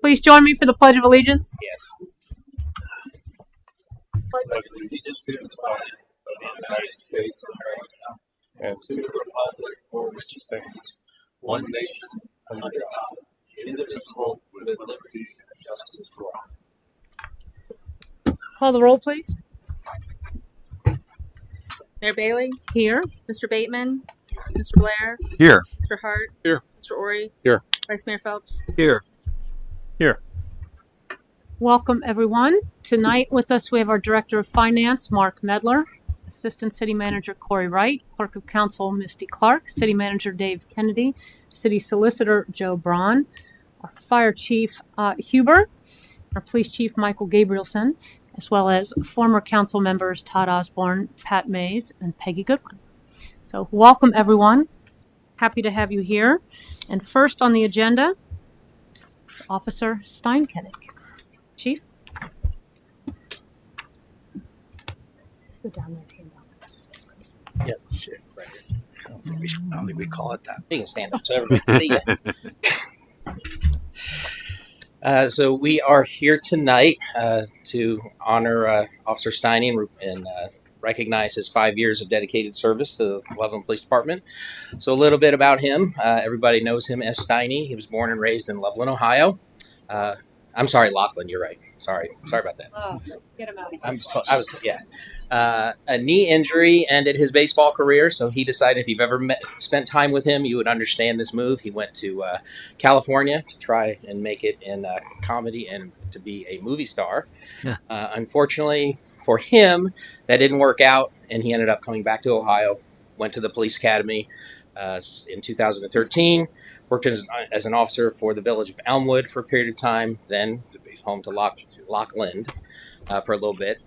Please join me for the Pledge of Allegiance. Yes. Pledge allegiance to the flag of the United States of America and to the republic for which it stands, one nation, under God, indivisible, with liberty and justice for all. Call the roll, please. Mayor Bailey? Here. Mr. Bateman? Mr. Blair? Here. Mr. Hart? Here. Mr. Ori? Here. Vice Mayor Phelps? Here. Here. Welcome, everyone. Tonight with us, we have our Director of Finance, Mark Medler, Assistant City Manager Corey Wright, Clerk of Council Misty Clark, City Manager Dave Kennedy, City Solicitor Joe Braun, our Fire Chief Huber, our Police Chief Michael Gabrielson, as well as former council members Todd Osborne, Pat Mays, and Peggy Goodwin. So welcome, everyone. Happy to have you here. And first on the agenda is Officer Steinkennig. Chief? Go down there, hand down. Yeah, shit. Right. I don't think we call it that. You can stand up so everybody can see you. So we are here tonight to honor Officer Steiny and recognize his 5 years of dedicated service to the Loveland Police Department. So a little bit about him. Everybody knows him as Steiny. He was born and raised in Loveland, Ohio. I'm sorry, Loveland. You're right. Sorry about that. Oh, get him out. A knee injury ended his baseball career, so he decided if you've ever spent time with him, you would understand this move. He went to California to try and make it in comedy and to be a movie star. Yeah. Unfortunately for him, that didn't work out, and he ended up coming back to Ohio, went to the police academy in 2013, worked as an officer for the village of Elmwood for a period of time, then home to Loveland for a little bit.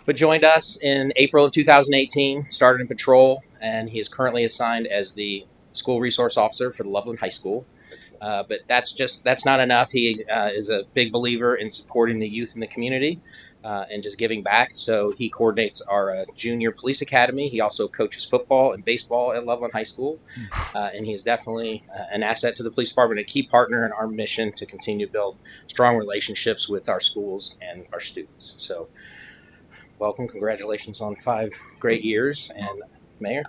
But joined us in April of 2018, started in patrol, and he is currently assigned as the school resource officer for the Loveland High School. But that's not enough. He is a big believer in supporting the youth in the community and just giving back. So he coordinates our junior police academy. He also coaches football and baseball at Loveland High School. And he is definitely an asset to the police department, a key partner in our mission to continue to build strong relationships with our schools and our students. So welcome. Congratulations on 5 great years. And Mayor?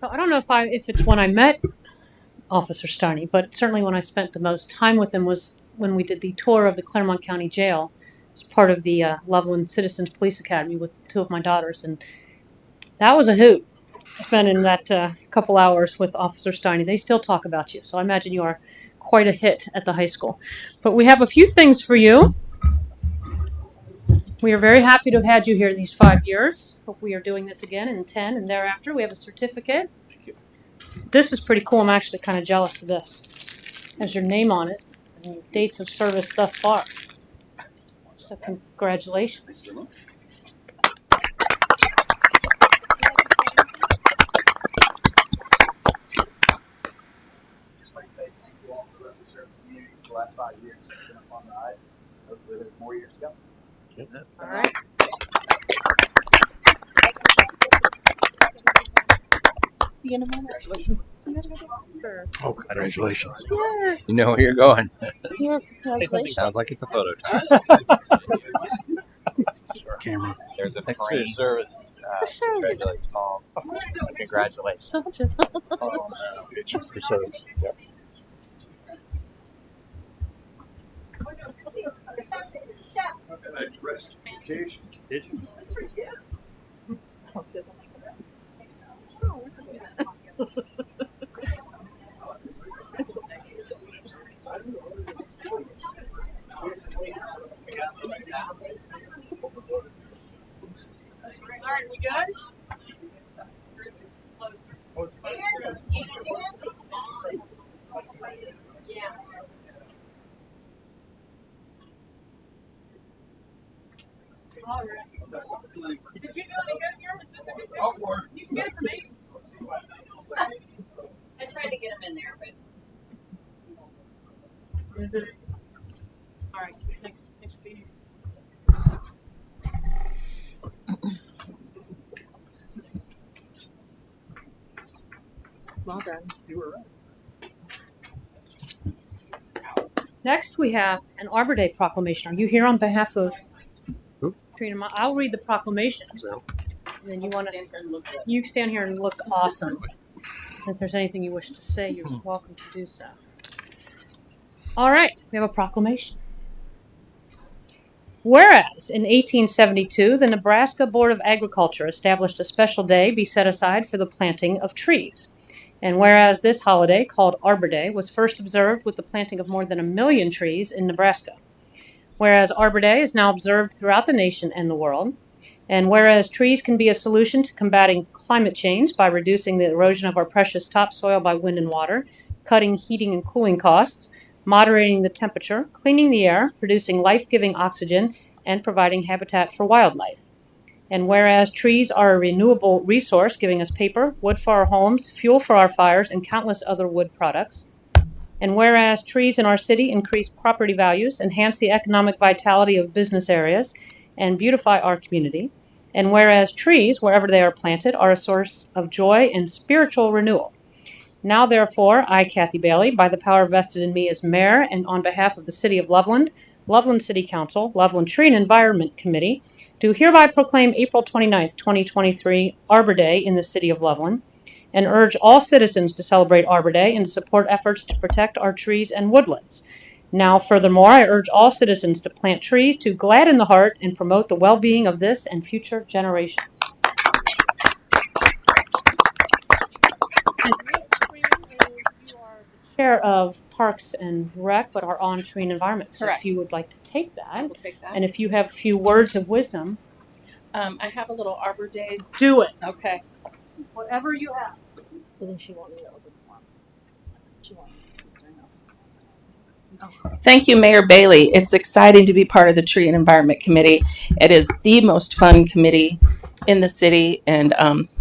So I don't know if it's when I met Officer Steiny, but certainly when I spent the most time with him was when we did the tour of the Claremont County Jail as part of the Loveland Citizens Police Academy with 2 of my daughters, and that was a hoot, spending that couple hours with Officer Steiny. They still talk about you, so I imagine you are quite a hit at the high school. But we have a few things for you. We are very happy to have had you here these 5 years. Hope we are doing this again in 10 and thereafter. We have a certificate. This is pretty cool. I'm actually kind of jealous of this. It has your name on it and your dates of service thus far. So congratulations. Just like to say thank you all for serving the community for the last 5 years. It's been a fun ride. Hopefully there's more years to come. All right. See you in a moment. Congratulations. Oh, congratulations. Yes. You know where you're going. Sounds like it's a photo. Camera. There's a Thanks for frame. your service. Congratulations, Mom. Congratulations. Picture for service. Yep. I dressed vacation. Did you? All right, we good? Yeah. All right. Did you do any good here? Was this a good picture? You can get it for me. I tried to get him in there, but All right, thanks for being here. well done. You were right. Next, we have an Arbor Day proclamation. Are you here on behalf of Who? Trina? I'll read the proclamation. So. And then you stand here and look awesome. If there's anything you wish to say, you're welcome to do so. All right, we have a proclamation. Whereas in 1872, the Nebraska Board of Agriculture established a special day be set aside for the planting of trees. And whereas this holiday, called Arbor Day, was first observed with the planting of more than 1 million trees in Nebraska. Whereas Arbor Day is now observed throughout the nation and the world. And whereas trees can be a solution to combating climate change by reducing the erosion of our precious topsoil by wind and water, cutting heating and cooling costs, moderating the temperature, cleaning the air, producing life-giving oxygen, and providing habitat for wildlife. And whereas trees are a renewable resource, giving us paper, wood for our homes, fuel for our fires, and countless other wood products. And whereas trees in our city increase property values, enhance the economic vitality of business areas, and beautify our community. And whereas trees, wherever they are planted, are a source of joy and spiritual renewal. Now, therefore, I, Kathy Bailey, by the power vested in me as mayor and on behalf of the city of Loveland, Loveland City Council, Loveland Tree and Environment Committee, do hereby proclaim April 29th, 2023, Arbor Day in the city of Loveland, and urge all citizens to celebrate Arbor Day and to support efforts to protect our trees and woodlands. Now, furthermore, I urge all citizens to plant trees to gladden the heart and promote the well-being of this and future generations. You are the chair of Parks and Rec, but are on Tree and Environment. So Correct. if you would like to take that, I will take that. and if you have a few words of wisdom, I have a little Arbor Day. do it. Okay. Whatever you have. So then she won't need to open the form. She won't need to speak during open. Thank you, Mayor Bailey. It's exciting to be part of the Tree and Environment Committee. It is the most fun committee in the city, and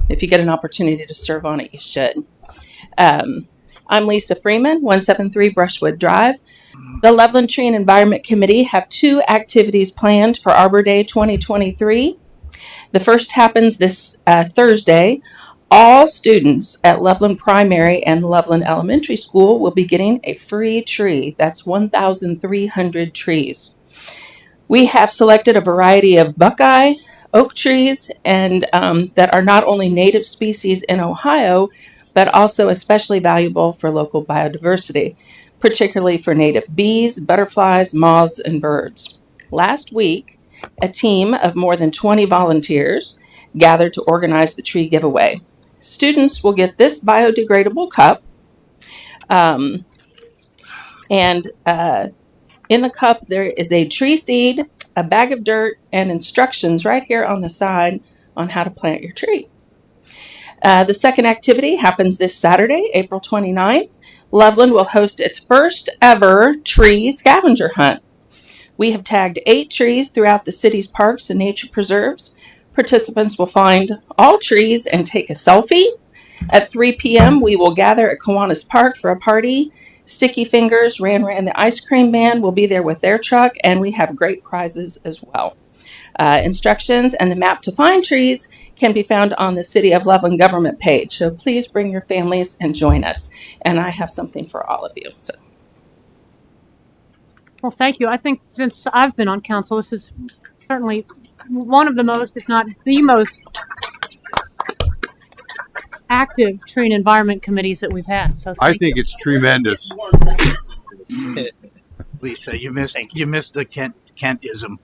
if you get an opportunity to serve on it, you should. I'm Lisa Freeman, 173 Brushwood Drive. The Loveland Tree and Environment Committee have 2 activities planned for Arbor Day 2023. The first happens this Thursday. All students at Loveland Primary and Loveland Elementary School will be getting a free tree. That's 1,300 trees. We have selected a variety of buckeye, oak trees, and that are not only native species in Ohio, but also especially valuable for local biodiversity, particularly for native bees, butterflies, moths, and birds. Last week, a team of more than 20 volunteers gathered to organize the tree giveaway. Students will get this biodegradable cup, and in the cup there is a tree seed, a bag of dirt, and instructions right here on the side on how to plant your tree. The second activity happens this Saturday, April 29th. Loveland will host its first ever tree scavenger hunt. We have tagged 8 trees throughout the city's parks and nature preserves. Participants will find all trees and take a selfie. At 3 p.m., we will gather at Kiwanis Park for a party. Sticky Fingers, Ran the Ice Cream Man will be there with their truck, and we have great prizes as well. Instructions and the map to find trees can be found on the City of Loveland government page. So please bring your families and join us. And I have something for all of you. So. Well, thank you. I think since I've been on council, this is certainly one of the most, if not the most, active tree and environment committees that we've had. So I think it's tremendous. Lisa, you missed the Kentism.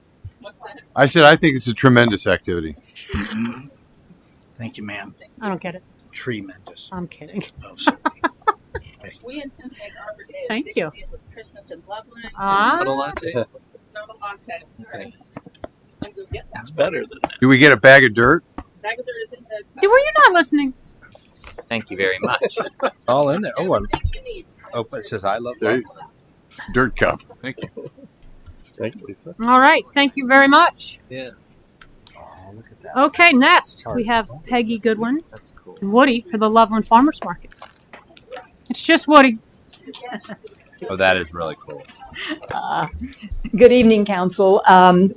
I said I think it's a tremendous activity. Mm-hmm. Thank you, ma'am. I don't get it. Tremendous. I'm kidding. Oh, sorry. We intend to make Arbor Day as Thank big you. as it was Christmas in Loveland. Ah. It's not a latte. Sorry. I'm going to get that. It's better than that. Do we get a bag of dirt? Bag of dirt is in the Were you not listening? Thank you very much. All in there. Oh, everything you need. It says I love There love. you- Dirt cup. Thank you. Thank you, Lisa. All right. Thank you very much. Yeah, Oh, look at that. Okay, next we have Peggy Goodwin that's cool. and Woody for the Loveland Farmers Market. It's just Woody. Oh, that is really cool. Good evening, Council.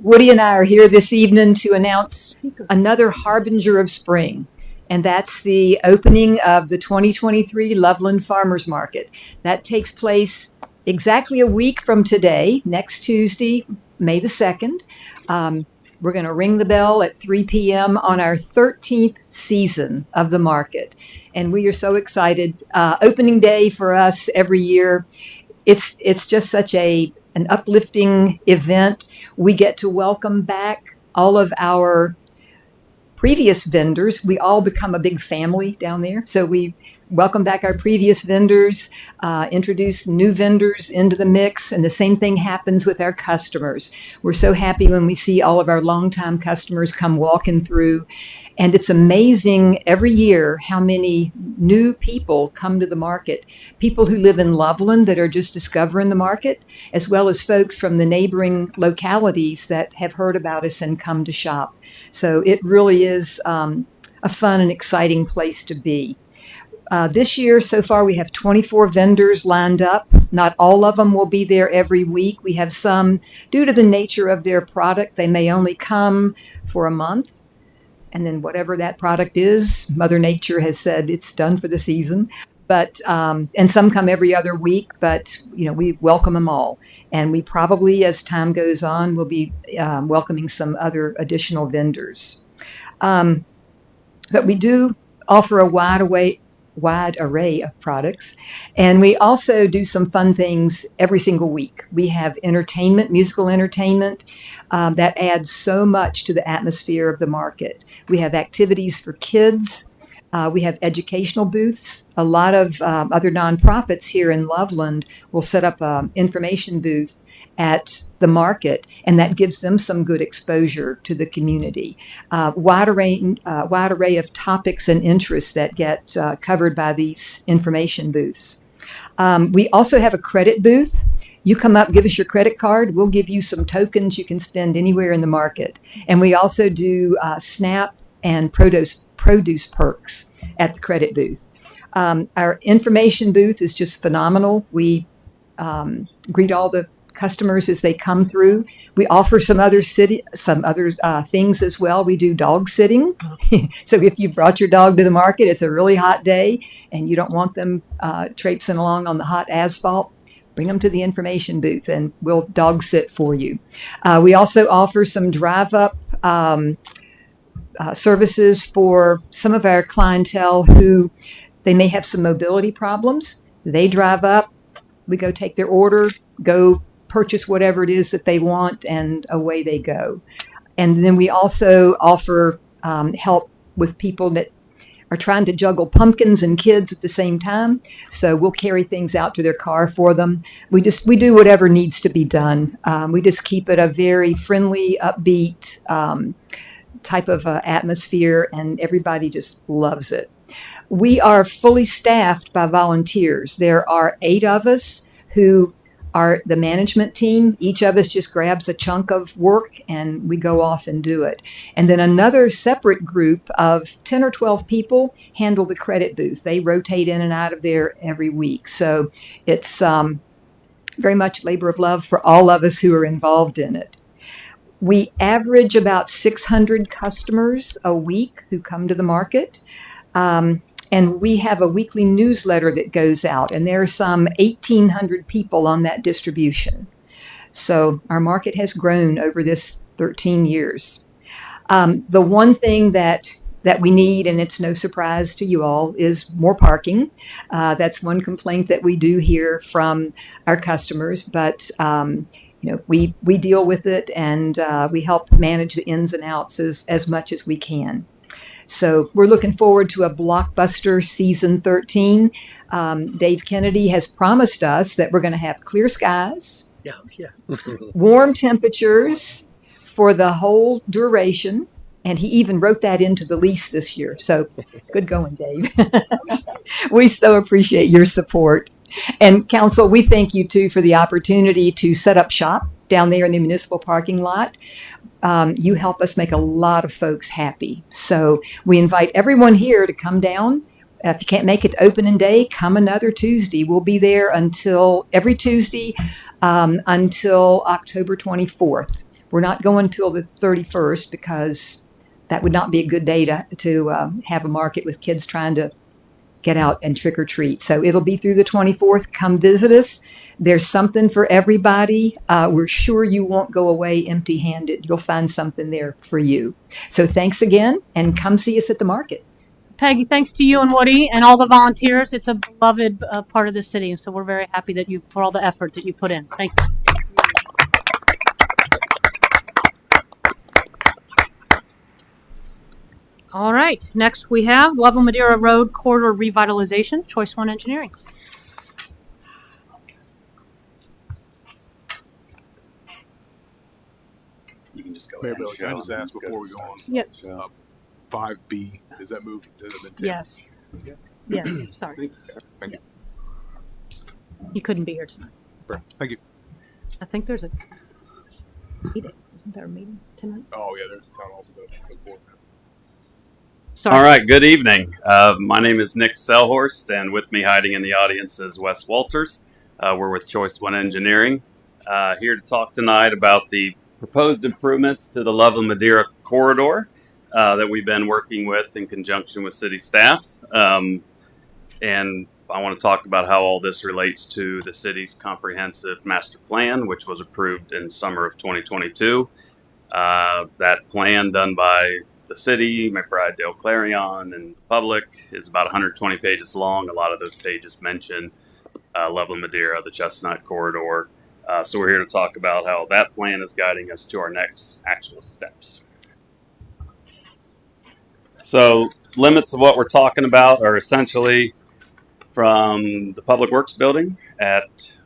Woody and I are here this evening to announce another harbinger of spring, and that's the opening of the 2023 Loveland Farmers Market. That takes place exactly a week from today, next Tuesday, May the 2nd, we're going to ring the bell at 3 p.m. on our 13th season of the market. And we are so excited. Opening day for us every year, it's just such an uplifting event. We get to welcome back all of our previous vendors. We all become a big family down there. So we welcome back our previous vendors, introduce new vendors into the mix, and the same thing happens with our customers. We're so happy when we see all of our longtime customers come walking through. And it's amazing every year how many new people come to the market. People who live in Loveland that are just discovering the market, as well as folks from the neighboring localities that have heard about us and come to shop. So it really is a fun and exciting place to be. This year, so far, we have 24 vendors lined up. Not all of them will be there every week. We have some, due to the nature of their product, they may only come for a month. And then whatever that product is, Mother Nature has said it's done for the season. But and some come every other week, but we welcome them all. And we probably, as time goes on, will be welcoming some other additional vendors. But we do offer a wide array of products. And we also do some fun things every single week. We have entertainment, musical entertainment, that adds so much to the atmosphere of the market. We have activities for kids. We have educational booths. A lot of other nonprofits here in Loveland will set up an information booth at the market, and that gives them some good exposure to the community. Wide array of topics and interests that get covered by these information booths. We also have a credit booth. You come up, give us your credit card. We'll give you some tokens you can spend anywhere in the market. And we also do SNAP and produce perks at the credit booth. Our information booth is just phenomenal. We greet all the customers as they come through. We offer some other things as well. We do dog sitting. So if you brought your dog to the market, it's a really hot day, and you don't want them traipsing along on the hot asphalt, bring them to the information booth and we'll dog sit for you. We also offer some drive-up services for some of our clientele who they may have some mobility problems. They drive up, we go take their order, go purchase whatever it is that they want, and away they go. And then we also offer help with people that are trying to juggle pumpkins and kids at the same time. So we'll carry things out to their car for them. We do whatever needs to be done. We just keep it a very friendly, upbeat type of atmosphere, and everybody just loves it. We are fully staffed by volunteers. There are 8 of us who are the management team. Each of us just grabs a chunk of work and we go off and do it. And then another separate group of 10 or 12 people handle the credit booth. They rotate in and out of there every week. So it's very much labor of love for all of us who are involved in it. We average about 600 customers a week who come to the market. And we have a weekly newsletter that goes out, and there are some 1,800 people on that distribution. So our market has grown over this 13 years. The one thing that we need, and it's no surprise to you all, is more parking. That's one complaint that we do hear from our customers, but we deal with it, and we help manage the ins and outs as much as we can. So we're looking forward to a blockbuster season 13. Dave Kennedy has promised us that we're going to have clear skies, warm temperatures for the whole duration. And he even wrote that into the lease this year. So good going, Dave. We so appreciate your support. And Council, we thank you too for the opportunity to set up shop down there in the municipal parking lot. You help us make a lot of folks happy. So we invite everyone here to come down. If you can't make it to opening day, come another Tuesday. We'll be there every Tuesday until October 24th. We're not going till the 31st because that would not be a good day to have a market with kids trying to get out and trick or treat. So it'll be through the 24th. Come visit us. There's something for everybody. We're sure you won't go away empty-handed. You'll find something there for you. So thanks again, and come see us at the market. Peggy, thanks to you and Woody and all the volunteers. It's a beloved part of the city, so we're very happy that you for all the effort that you put in. Thank you. All right, next we have Loveland Madeira Road Corridor Revitalization, Choice 1 Engineering. You can just go Mayor ahead and Bill, can I show just them. ask before we go on? Yes. 5B, is that moved? Has it been tabled? Yes. Yes. Sorry. Thank you, sir. Thank you. You couldn't be here tonight. Thank you. I think there's a meeting. Isn't there a meeting tonight? Oh, yeah, there's a town hall for the board. Sorry. All right, good evening. My name is Nick Selhorst, and with me hiding in the audience is Wes Walters. We're with Choice 1 Engineering, here to talk tonight about the proposed improvements to the Loveland Madeira corridor that we've been working with in conjunction with city staff. And I want to talk about how all this relates to the city's comprehensive master plan, which was approved in summer of 2022. That plan done by the city, McBride, Dale Clarion, and the public is about 120 pages long. A lot of those pages mention Loveland Madeira, the Chestnut Corridor. So we're here to talk about how that plan is guiding us to our next actual steps. So limits of what we're talking about are essentially from the Public Works Building at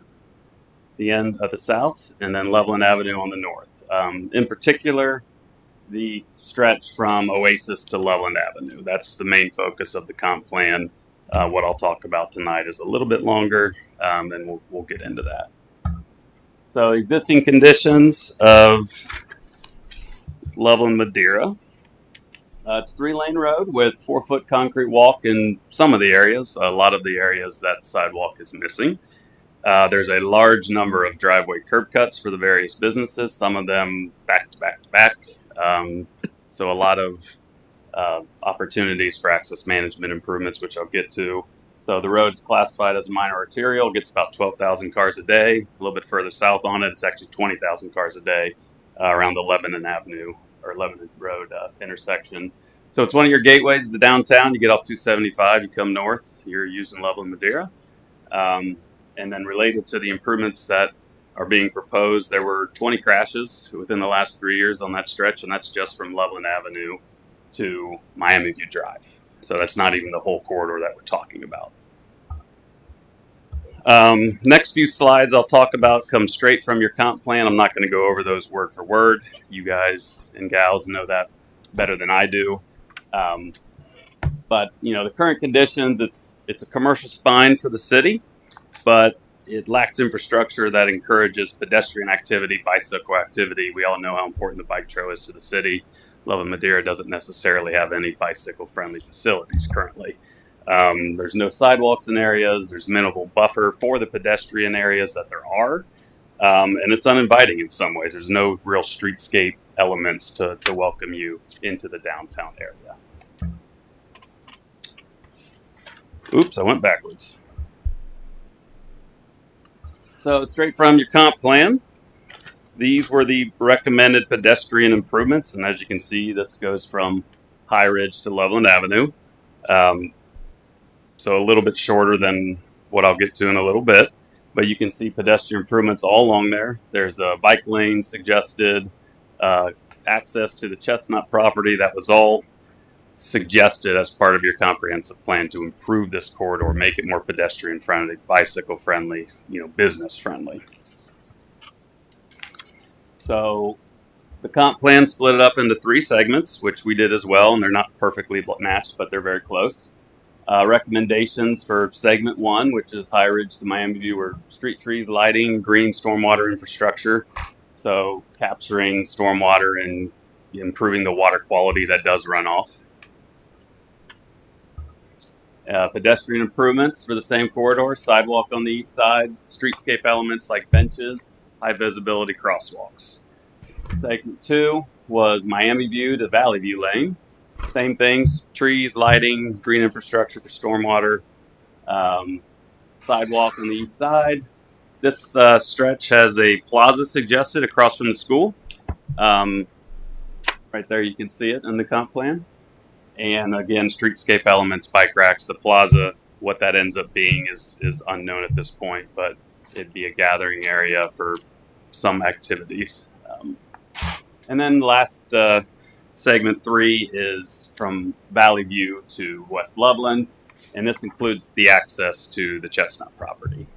the end of the south and then Loveland Avenue on the north. In particular, the stretch from Oasis to Loveland Avenue. That's the main focus of the comp plan. What I'll talk about tonight is a little bit longer, and we'll get into that. So existing conditions of Loveland Madeira. It's 3-lane road with 4-foot concrete walk in some of the areas. A lot of the areas that sidewalk is missing. There's a large number of driveway curb cuts for the various businesses, some of them back to back to back. So a lot of opportunities for access management improvements, which I'll get to. So the road is classified as a minor arterial, gets about 12,000 cars a day. A little bit further south on it, it's actually 20,000 cars a day around the Lebanon Avenue or Lebanon Road intersection. So it's one of your gateways to downtown. You get off 275, you come north, you're using Loveland Madeira. And then related to the improvements that are being proposed, there were 20 crashes within the last 3 years on that stretch, and that's just from Loveland Avenue to Miami View Drive. So that's not even the whole corridor that we're talking about. Next few slides I'll talk about come straight from your comp plan. I'm not going to go over those word for word. You guys and gals know that better than I do. But you know, the current conditions, it's a commercial spine for the city, but it lacks infrastructure that encourages pedestrian activity, bicycle activity. We all know how important the bike trail is to the city. Loveland Madeira doesn't necessarily have any bicycle-friendly facilities currently. There's no sidewalks in areas. There's minimal buffer for the pedestrian areas that there are. And it's uninviting in some ways. There's no real streetscape elements to welcome you into the downtown area. Oops, I went backwards. So straight from your comp plan, these were the recommended pedestrian improvements. And as you can see, this goes from High Ridge to Loveland Avenue. So a little bit shorter than what I'll get to in a little bit. But you can see pedestrian improvements all along there. There's a bike lane suggested, access to the Chestnut property. That was all suggested as part of your comprehensive plan to improve this corridor, make it more pedestrian friendly, bicycle friendly, business friendly. So the comp plan split it up into 3 segments, which we did as well, and they're not perfectly matched, but they're very close. Recommendations for segment 1, which is High Ridge to Miami View, were street trees, lighting, green stormwater infrastructure. So capturing stormwater and improving the water quality that does run off. Pedestrian improvements for the same corridor, sidewalk on the east side, streetscape elements like benches, high visibility crosswalks. Segment 2 was Miami View to Valley View Lane. same things: trees, lighting, green infrastructure for stormwater, sidewalk on the east side. This stretch has a plaza suggested across from the school. Right there, you can see it in the comp plan. And again, streetscape elements, bike racks, the plaza. What that ends up being is unknown at this point, but it'd be a gathering area for some activities. And then last segment 3 is from Valley View to West Loveland, and this includes the access to the Chestnut property.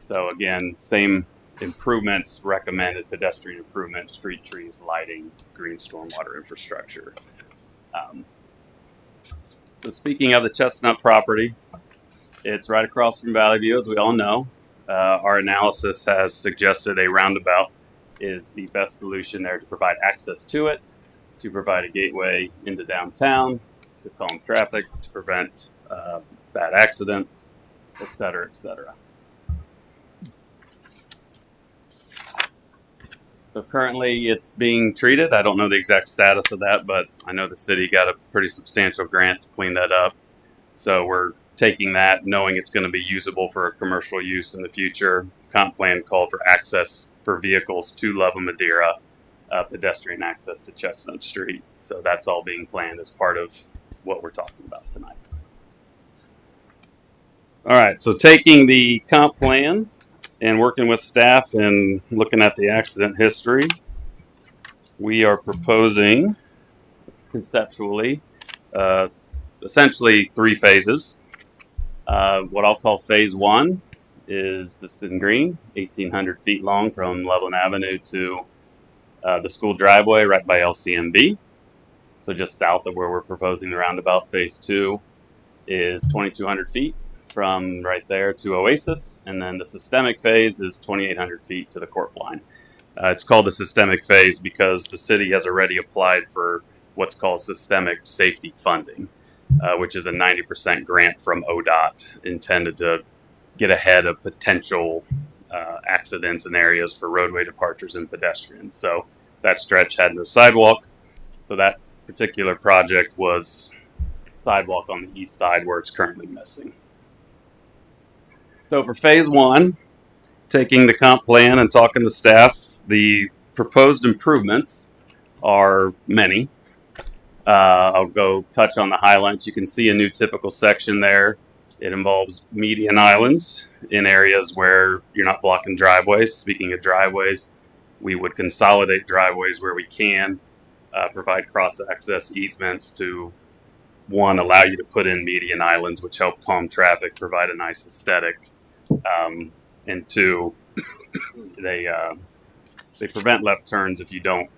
So again, same improvements recommended: pedestrian improvement, street trees, lighting, green stormwater infrastructure. So speaking of the Chestnut property, it's right across from Valley View, as we all know. Our analysis has suggested a roundabout is the best solution there to provide access to it, to provide a gateway into downtown, to calm traffic, to prevent bad accidents, et cetera, et cetera. So currently it's being treated. I don't know the exact status of that, but I know the city got a pretty substantial grant to clean that up. So we're taking that, knowing it's going to be usable for commercial use in the future. The comp plan called for access for vehicles to Loveland Madeira, pedestrian access to Chestnut Street. So that's all being planned as part of what we're talking about tonight. All right, so taking the comp plan and working with staff and looking at the accident history, we are proposing conceptually essentially 3 phases. What I'll call phase 1 is this in green, 1,800 feet long from Loveland Avenue to the school driveway right by LCMB. So just south of where we're proposing the roundabout. Phase 2 is 2,200 feet from right there to Oasis, and then the systemic phase is 2,800 feet to the Corp line. It's called the systemic phase because the city has already applied for what's called systemic safety funding, which is a 90% grant from ODOT intended to get ahead of potential accidents in areas for roadway departures and pedestrians. So that stretch had no sidewalk, so that particular project was sidewalk on the east side where it's currently missing. So for phase 1, taking the comp plan and talking to staff, the proposed improvements are many. I'll go touch on the highlights. You can see a new typical section there. It involves median islands in areas where you're not blocking driveways. Speaking of driveways, we would consolidate driveways where we can, provide cross-access easements to, 1, allow you to put in median islands, which help calm traffic, provide a nice aesthetic. And 2, they prevent left turns if you don't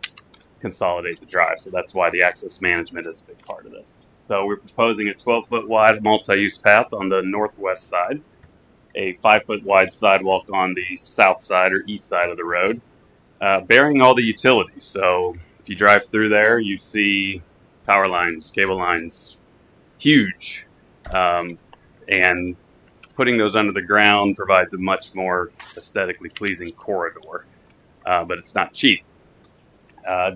consolidate the drive. So that's why the access management is a big part of this. So we're proposing a 12-foot wide multi-use path on the northwest side, a 5-foot wide sidewalk on the south side or east side of the road, bearing all the utilities. So if you drive through there, you see power lines, cable lines, huge, and putting those under the ground provides a much more aesthetically pleasing corridor, but it's not cheap.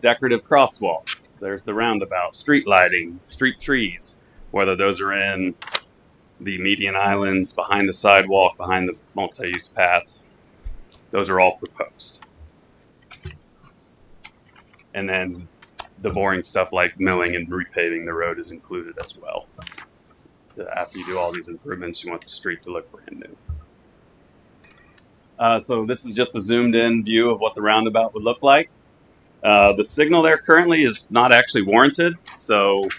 Decorative crosswalk. There's the roundabout, street lighting, street trees, whether those are in the median islands, behind the sidewalk, behind the multi-use path. Those are all proposed. And then the boring stuff like milling and repaving the road is included as well. After you do all these improvements, you want the street to look brand new. So this is just a zoomed in view of what the roundabout would look like. The signal there currently is not actually warranted. So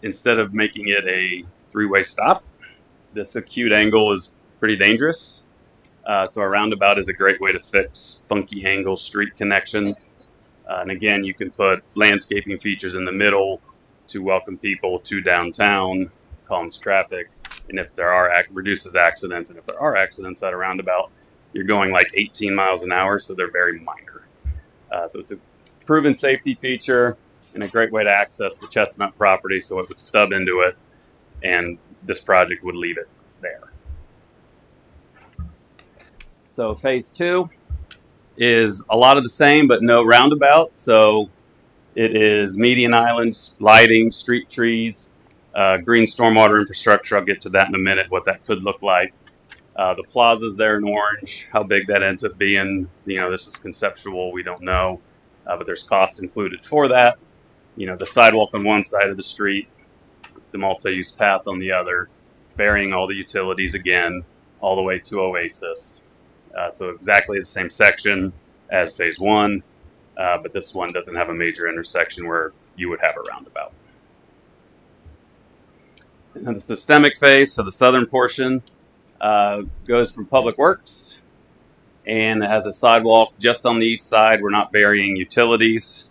instead of making it a 3-way stop, this acute angle is pretty dangerous. So a roundabout is a great way to fix funky angle street connections. And again, you can put landscaping features in the middle to welcome people to downtown, calms traffic, and if there are reduces accidents, and if there are accidents at a roundabout, you're going like 18 miles an hour, so they're very minor. So it's a proven safety feature and a great way to access the Chestnut property, so it would stub into it, and this project would leave it there. So phase 2 is a lot of the same, but no roundabout. So It is median islands, lighting, street trees, green stormwater infrastructure. I'll get to that in a minute, what that could look like. The plaza's there in orange. How big that ends up being, this is conceptual. We don't know, but there's costs included for that. The sidewalk on one side of the street, the multi-use path on the other, burying all the utilities again, all the way to Oasis. So exactly the same section as phase 1, but this one doesn't have a major intersection where you would have a roundabout. And the systemic phase, so the southern portion, goes from Public Works and has a sidewalk just on the east side. We're not burying utilities.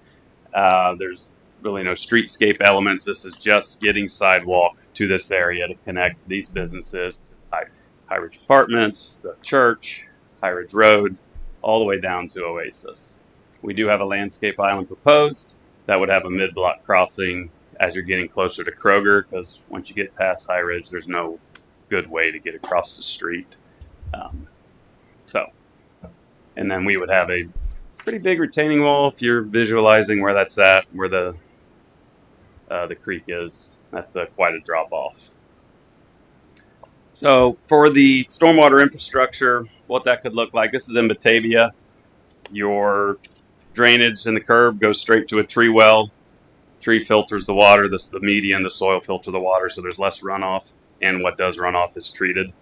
There's really no streetscape elements. This is just getting sidewalk to this area to connect these businesses to High Ridge Apartments, the church, High Ridge Road, all the way down to Oasis. We do have a landscape island proposed that would have a mid-block crossing as you're getting closer to Kroger, because once you get past High Ridge, there's no good way to get across the street. And then we would have a pretty big retaining wall if you're visualizing where that's at, where the creek is. That's quite a drop off. So for the stormwater infrastructure, what that could look like, this is in Batavia. Your drainage in the curb goes straight to a tree well. Tree filters the water, the median, the soil filter the water, so there's less runoff, and what does run off is treated.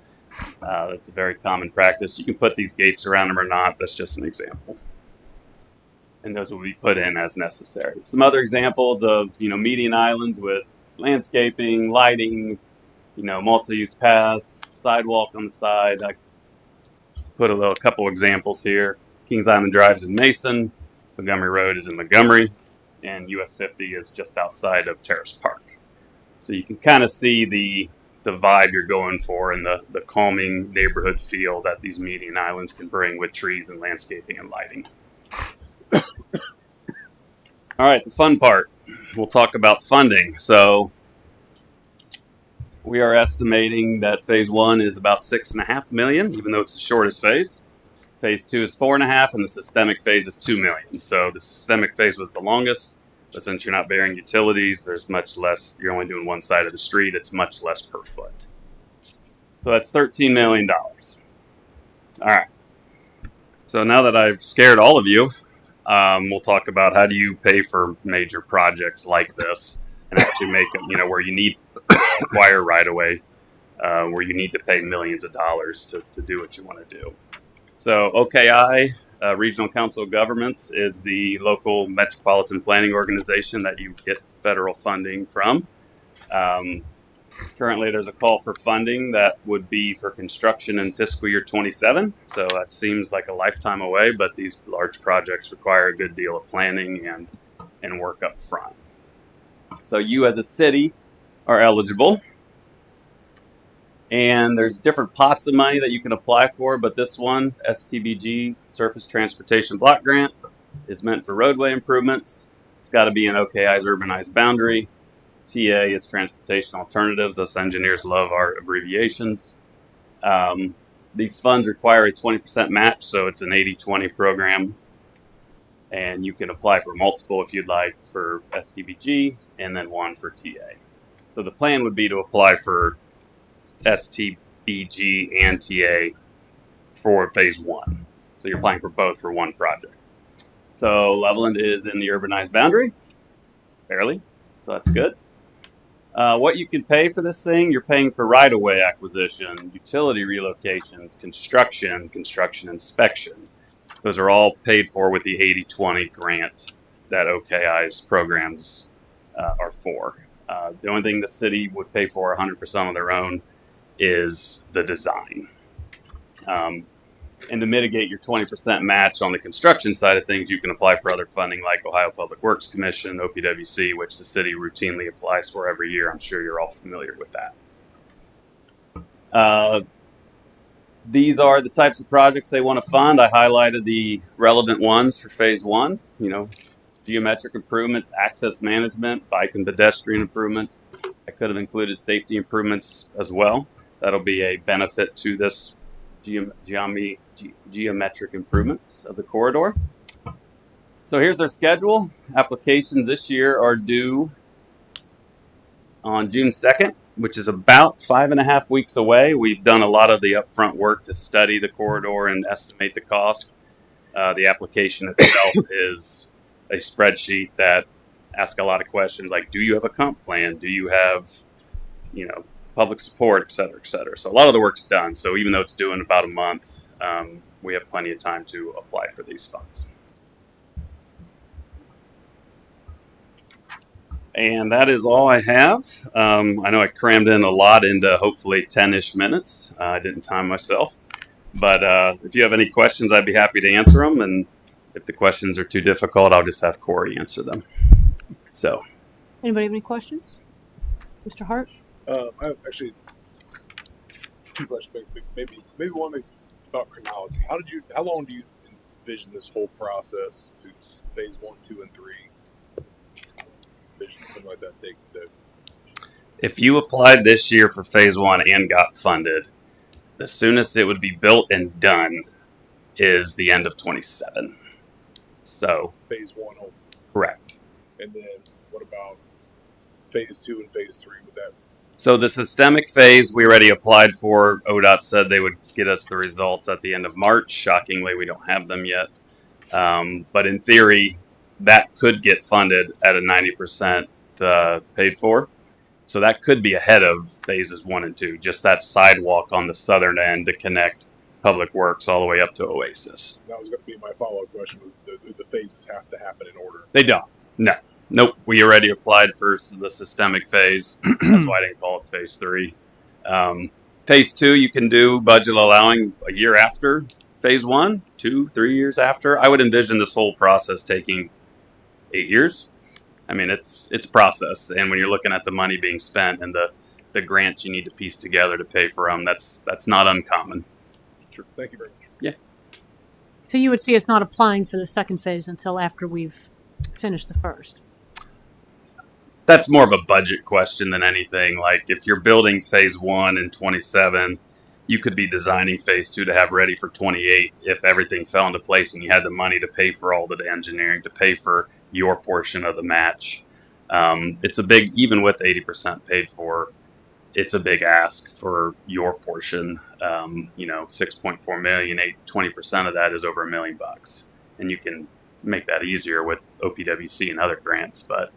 That's a very common practice. You can put these gates around them or not. That's just an example. And those will be put in as necessary. Some other examples of, median islands with landscaping, lighting, multi-use paths, sidewalk on the side. I put a couple examples here. Kings Island Drive's in Mason, Montgomery Road is in Montgomery, and US 50 is just outside of Terrace Park. So you can kind of see the vibe you're going for and the calming neighborhood feel that these median islands can bring with trees and landscaping and lighting. All right, the fun part. We'll talk about funding. So we are estimating that phase 1 is about $6.5 million, even though it's the shortest phase. Phase 2 is $4.5 million, and the systemic phase is $2 million. So the systemic phase was the longest, but since you're not burying utilities, there's much less. You're only doing one side of the street. It's much less per foot. So that's $13 million. All right. So now that I've scared all of you, we'll talk about how do you pay for major projects like this and actually make it, where you need to acquire right away, where you need to pay millions of dollars to do what you want to do. So OKI, Regional Council of Governments, is the local metropolitan planning organization that you get federal funding from. Currently, there's a call for funding that would be for construction in fiscal year 27. So that seems like a lifetime away, but these large projects require a good deal of planning and work up front. So you as a city are eligible. And there's different pots of money that you can apply for, but this one, STBG, Surface Transportation Block Grant, is meant for roadway improvements. It's got to be in OKI's urbanized boundary. TA is Transportation Alternatives. Us engineers love our abbreviations. These funds require a 20% match, so it's an 80-20 program. And you can apply for multiple if you'd like for STBG, and then one for TA. So the plan would be to apply for STBG and TA for phase 1. So you're applying for both for one project. So Loveland is in the urbanized boundary, barely, so that's good. What you can pay for this thing, you're paying for right-of-way acquisition, utility relocations, construction inspection. Those are all paid for with the 80-20 grant that OKI's programs are for. The only thing the city would pay for 100% on their own is the design. And to mitigate your 20% match on the construction side of things, you can apply for other funding like Ohio Public Works Commission, OPWC, which the city routinely applies for every year. I'm sure you're all familiar with that. These are the types of projects they want to fund. I highlighted the relevant ones for phase 1, geometric improvements, access management, bike and pedestrian improvements. I could have included safety improvements as well. That'll be a benefit to this geometric improvements of the corridor. So here's our schedule. Applications this year are due on June 2nd, which is about 5.5 weeks away. We've done a lot of the upfront work to study the corridor and estimate the cost. The application itself is a spreadsheet that asks a lot of questions like, do you have a comp plan? Do you have, public support, et cetera, et cetera. So a lot of the work's done. So even though it's due in about a month, we have plenty of time to apply for these funds. And that is all I have. I know I crammed in a lot into hopefully 10-ish minutes. I didn't time myself. But if you have any questions, I'd be happy to answer them. And if the questions are too difficult, I'll just have Corey answer them. So, Anybody have any questions? Mr. Hart? I have actually 2 questions. Maybe one is about chronology. How long do you envision this whole process to phase 1, 2, and 3? Envision something like that taking place. if you applied this year for phase 1 and got funded, the soonest it would be built and done is the end of 27. So Phase 1 only. correct. And then what about phase 2 and phase 3? Would that So the systemic phase we already applied for. ODOT said they would get us the results at the end of March. Shockingly, we don't have them yet. But in theory, that could get funded at a 90% paid for. So that could be ahead of phases 1 and 2. Just that sidewalk on the southern end to connect Public Works all the way up to Oasis. that was going to be my follow-up question? Was the phases have to happen in order? They don't. No. Nope. We already applied for the systemic phase. That's why I didn't call it phase 3. Phase 2, you can do budget allowing a year after phase 1, 2, 3 years after. I would envision this whole process taking 8 years. I mean, it's a process. And when you're looking at the money being spent and the grants you need to piece together to pay for them, that's not uncommon. Sure. Thank you very much. Yeah. So you would see us not applying for the second phase until after we've finished the first. That's more of a budget question than anything. Like if you're building phase 1 in 27, you could be designing phase 2 to have ready for 28 if everything fell into place and you had the money to pay for all the engineering, to pay for your portion of the match. It's a big, even with 80% paid for, it's a big ask for your portion. 6.4 million, 20% of that is over $1 million. And you can make that easier with OPWC and other grants, but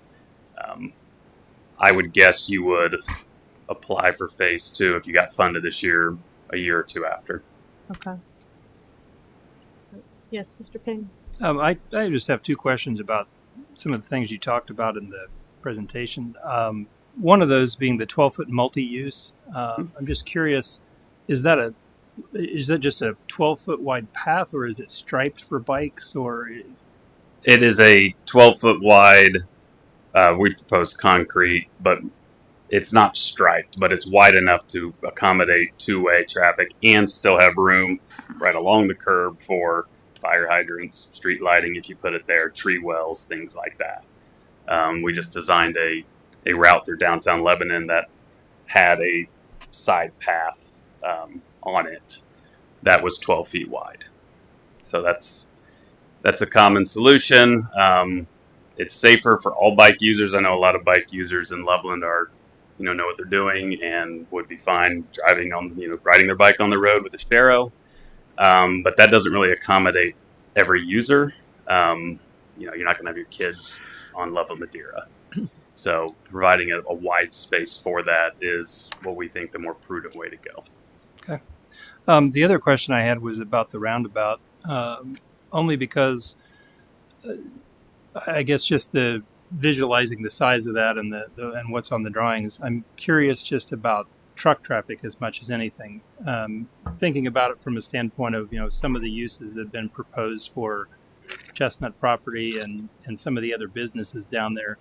I would guess you would apply for phase 2 if you got funded this year, a year or 2 after. Okay. Yes, Mr. Payne. I just have 2 questions about some of the things you talked about in the presentation. One of those being the 12-foot multi-use. I'm just curious, is that just a 12-foot wide path, or is it striped for bikes? Or it is a 12-foot wide. We propose concrete, but it's not striped, but it's wide enough to accommodate 2-way traffic and still have room right along the curb for fire hydrants, street lighting if you put it there, tree wells, things like that. We just designed a route through downtown Lebanon that had a side path on it that was 12 feet wide. So that's a common solution. It's safer for all bike users. I know a lot of bike users in Loveland are, know what they're doing and would be fine driving on, riding their bike on the road with a Sharrow. But that doesn't really accommodate every user. You're not going to have your kids on Loveland Madeira. So providing a wide space for that is what we think the more prudent way to go. Okay. The other question I had was about the roundabout, only because I guess just the visualizing the size of that and and what's on the drawings. I'm curious just about truck traffic as much as anything. Thinking about it from a standpoint of some of the uses that have been proposed for Chestnut property and some of the other businesses down there.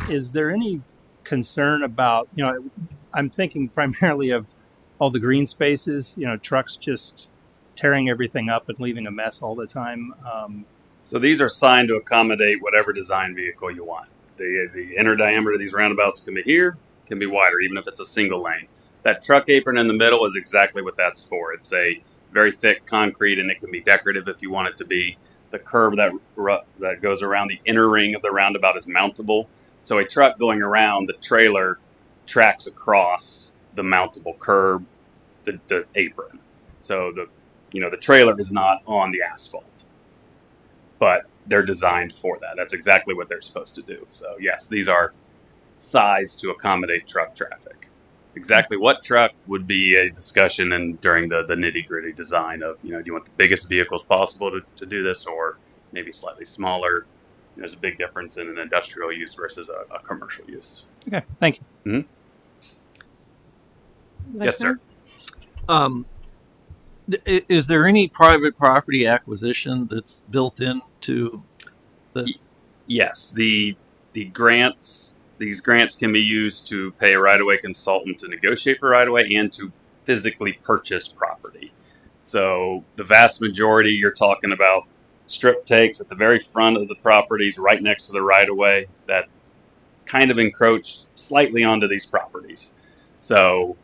Is there any concern about I'm thinking primarily of all the green spaces, trucks just tearing everything up and leaving a mess all the time. So these are signed to accommodate whatever design vehicle you want. The inner diameter of these roundabouts can be here, can be wider, even if it's a single lane. That truck apron in the middle is exactly what that's for. It's a very thick concrete, and it can be decorative if you want it to be. the curb that goes around the inner ring of the roundabout is mountable. So a truck going around, the trailer tracks across the mountable curb, the apron. So the trailer is not on the asphalt, but they're designed for that. That's exactly what they're supposed to do. So yes, these are sized to accommodate truck traffic. Exactly what truck would be a discussion and during the nitty gritty design of, do you want the biggest vehicles possible to do this, or maybe slightly smaller? There's a big difference in an industrial use versus a commercial use. Okay, thank you. Yes, sir. Is there any private property acquisition that's built into this? Yes, the grants. These grants can be used to pay a right-of-way consultant to negotiate for right-of-way and to physically purchase property. So the vast majority, you're talking about strip takes at the very front of the properties, right next to the right-of-way, that kind of encroach slightly onto these properties. So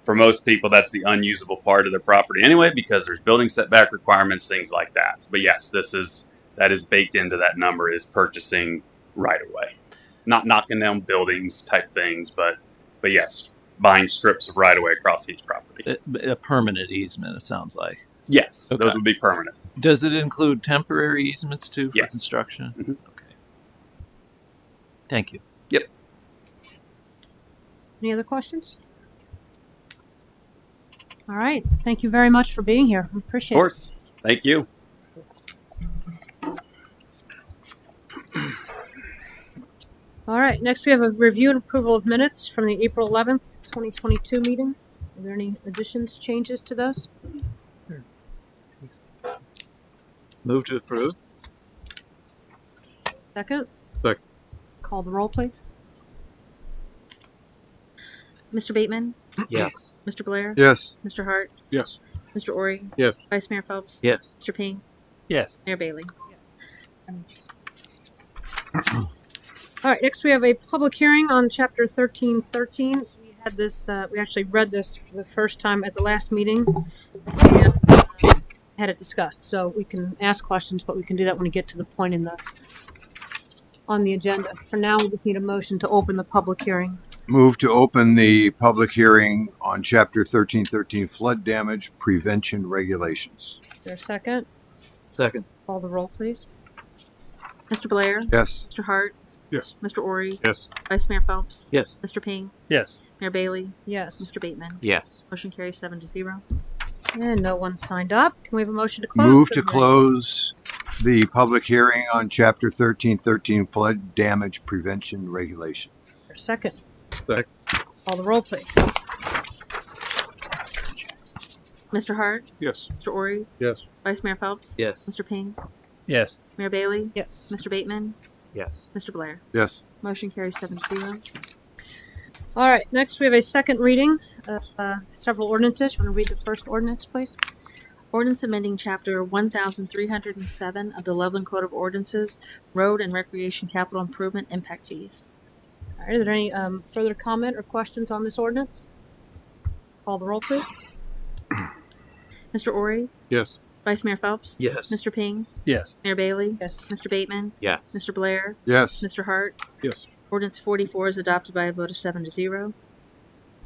for most people, that's the unusable part of their property anyway, because there's building setback requirements, things like that. But yes, that is baked into that number, is purchasing right-of-way. Not knocking down buildings type things, but yes, buying strips of right of way across each property. A permanent easement, it sounds like. Yes, Okay. those would be permanent. Does it include temporary easements too for Yes. construction? Mhm. Okay. Thank you. Yep. Any other questions? All right. Thank you very much for being here. I appreciate Of course. Thank you. All right. Next, we have a review and approval of minutes from the April 11th, 2022 meeting. Are there any additions, changes to those? Move to approve. Second? Second. Call the roll, please. Mr. Bateman? Yes. Mr. Blair? Yes. Mr. Hart? Yes. Mr. Ori? Yes. Vice Mayor Phelps? Yes. Mr. Ping? Yes. Mayor Bailey? All right, next we have a public hearing on Chapter 1313. We had this, we actually read this for the first time at the last meeting and had it discussed. So we can ask questions, but we can do that when we get to the point on the agenda. For now, we just need a motion to open the public hearing. Move to open the public hearing on Chapter 1313 flood damage prevention regulations. Is there a second? Second. Call the roll, please. Mr. Blair? Yes. Mr. Hart? Yes. Mr. Ori? Yes. Vice Mayor Phelps? Yes. Mr. Ping? Yes. Mayor Bailey? Yes. Mr. Bateman? Yes. Motion carries 7-0. And no one signed up. Can we have a motion to close? Move the to meeting? close the public hearing on Chapter 1313 flood damage prevention regulation. Is there a second? Second. Call the roll, please. Mr. Hart? Yes. Mr. Ori? Yes. Vice Mayor Phelps? Yes. Mr. Ping? Yes. Mayor Bailey? Yes. Mr. Bateman? Yes. Mr. Blair? Yes. Motion carries 7-0. All right, next we have a second reading of several ordinances. You want to read the first ordinance, please? Ordinance amending Chapter 1307 of the Loveland Code of Ordinances, Road and Recreation Capital Improvement Impact Fees. All right, are there any further comment or questions on this ordinance? Call the roll, please. Mr. Ori? Yes. Vice Mayor Phelps? Yes. Mr. Ping? Yes. Mayor Bailey? Yes. Mr. Bateman? Yes. Mr. Blair? Yes. Mr. Hart? Yes. Ordinance 44 is adopted by a vote of 7-0. All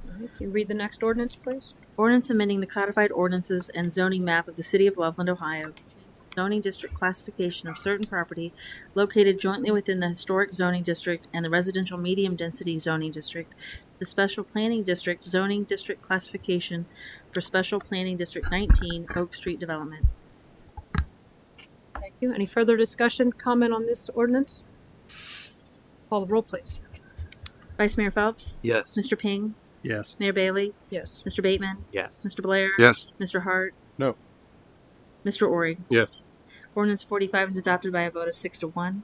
right, can you read the next ordinance, please? Ordinance amending the codified ordinances and zoning map of the City of Loveland, Ohio. Zoning district classification of certain property located jointly within the Historic Zoning District and the Residential Medium Density Zoning District. The Special Planning District Zoning District classification for Special Planning District 19 Oak Street Development. Thank you. Any further discussion, comment on this ordinance? Call the roll, please. Vice Mayor Phelps? Yes. Mr. Ping? Yes. Mayor Bailey? Yes. Mr. Bateman? Yes. Mr. Blair? Yes. Mr. Hart? No. Mr. Ori? Yes. Ordinance 45 is adopted by a vote of 6-1.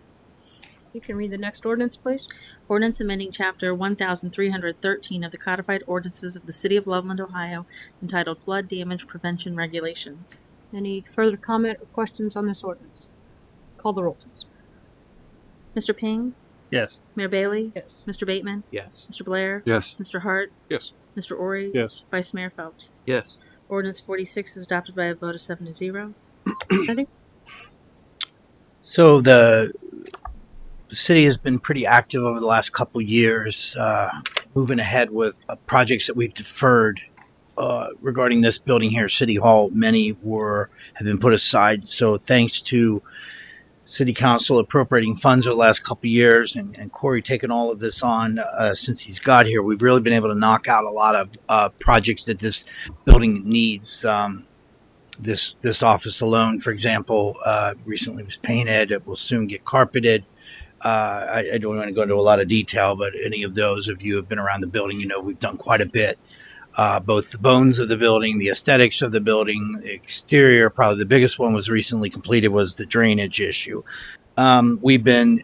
You can read the next ordinance, please. Ordinance amending Chapter 1313 of the Codified Ordinances of the City of Loveland, Ohio, entitled Flood Damage Prevention Regulations. Any further comment or questions on this ordinance? Call the roll, please. Mr. Ping? Yes. Mayor Bailey? Yes. Mr. Bateman? Yes. Mr. Blair? Yes. Mr. Hart? Yes. Mr. Ori? Yes. Vice Mayor Phelps? Yes. Ordinance 46 is adopted by a vote of 7-0. Ready? So the city has been pretty active over the last couple years, moving ahead with projects that we've deferred regarding this building here, City Hall. Many have been put aside. So thanks to City Council appropriating funds over the last couple of years, and Corey taking all of this on since he's got here, we've really been able to knock out a lot of projects that this building needs. This office alone, for example, recently was painted. It will soon get carpeted. I don't want to go into a lot of detail, but any of those of you who have been around the building, you know we've done quite a bit. Both the bones of the building, the aesthetics of the building, the exterior. Probably the biggest one was recently completed was the drainage issue. We've been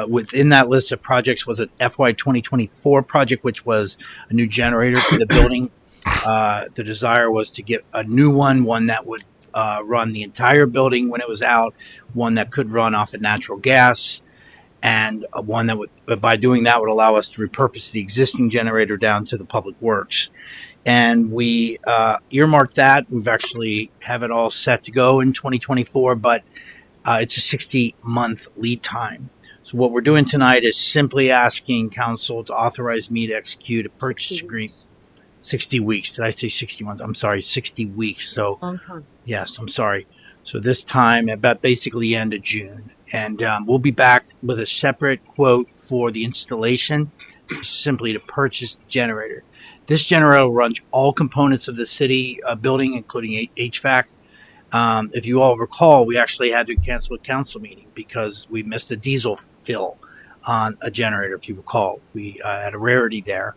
within that list of projects was an FY 2024 project, which was a new generator for the building. The desire was to get a new one that would run the entire building when it was out, one that could run off of natural gas, and one that would, by doing that, would allow us to repurpose the existing generator down to the public works. And we earmarked that. We've actually have it all set to go in 2024, but it's a 60-month lead time. So what we're doing tonight is simply asking council to authorize me to execute a purchase agreement. 60 weeks. Did I say 60 months? I'm sorry, 60 weeks. So Long time. yes, I'm sorry. So this time about basically end of June. And we'll be back with a separate quote for the installation, simply to purchase the generator. This generator runs all components of the city building, including HVAC. If you all recall, we actually had to cancel a council meeting because we missed a diesel fill on a generator, if you recall. We had a rarity there.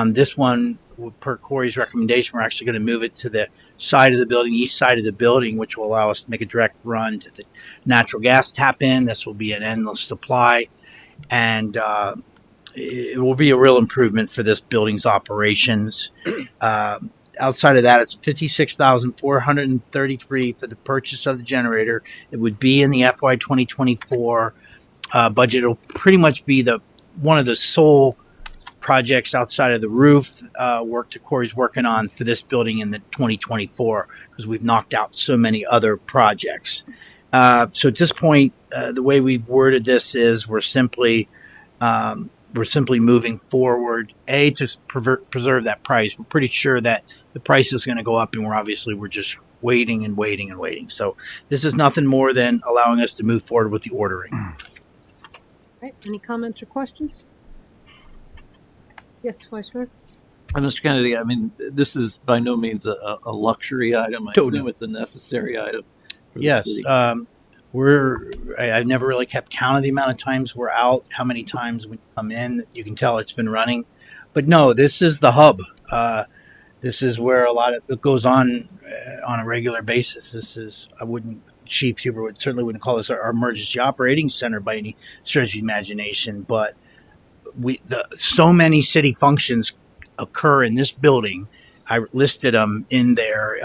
This one, per Corey's recommendation, we're actually going to move it to the side of the building, east side of the building, which will allow us to make a direct run to the natural gas tap in. This will be an endless supply, and it will be a real improvement for this building's operations. Outside of that, it's $56,433 for the purchase of the generator. It would be in the FY 2024 budget. It'll pretty much be one of the sole projects outside of the roof work that Corey's working on for this building in the 2024, because we've knocked out so many other projects. So at this point, the way we've worded this is we're simply moving forward, to preserve that price. We're pretty sure that the price is going to go up, and we're just waiting and waiting and waiting. So this is nothing more than allowing us to move forward with the ordering. All right. Any comments or questions? Yes, Vice Mayor. Mr. Kennedy, I mean, this is by no means a luxury item. I assume it's a necessary item for the city. I've never really kept count of the amount of times we're out, how many times we come in. You can tell it's been running. But no, this is the hub. This is where a lot of it goes on a regular basis. Chief Huber certainly wouldn't call this our emergency operating center by any stretch of the imagination, but so many city functions occur in this building. I listed them in there.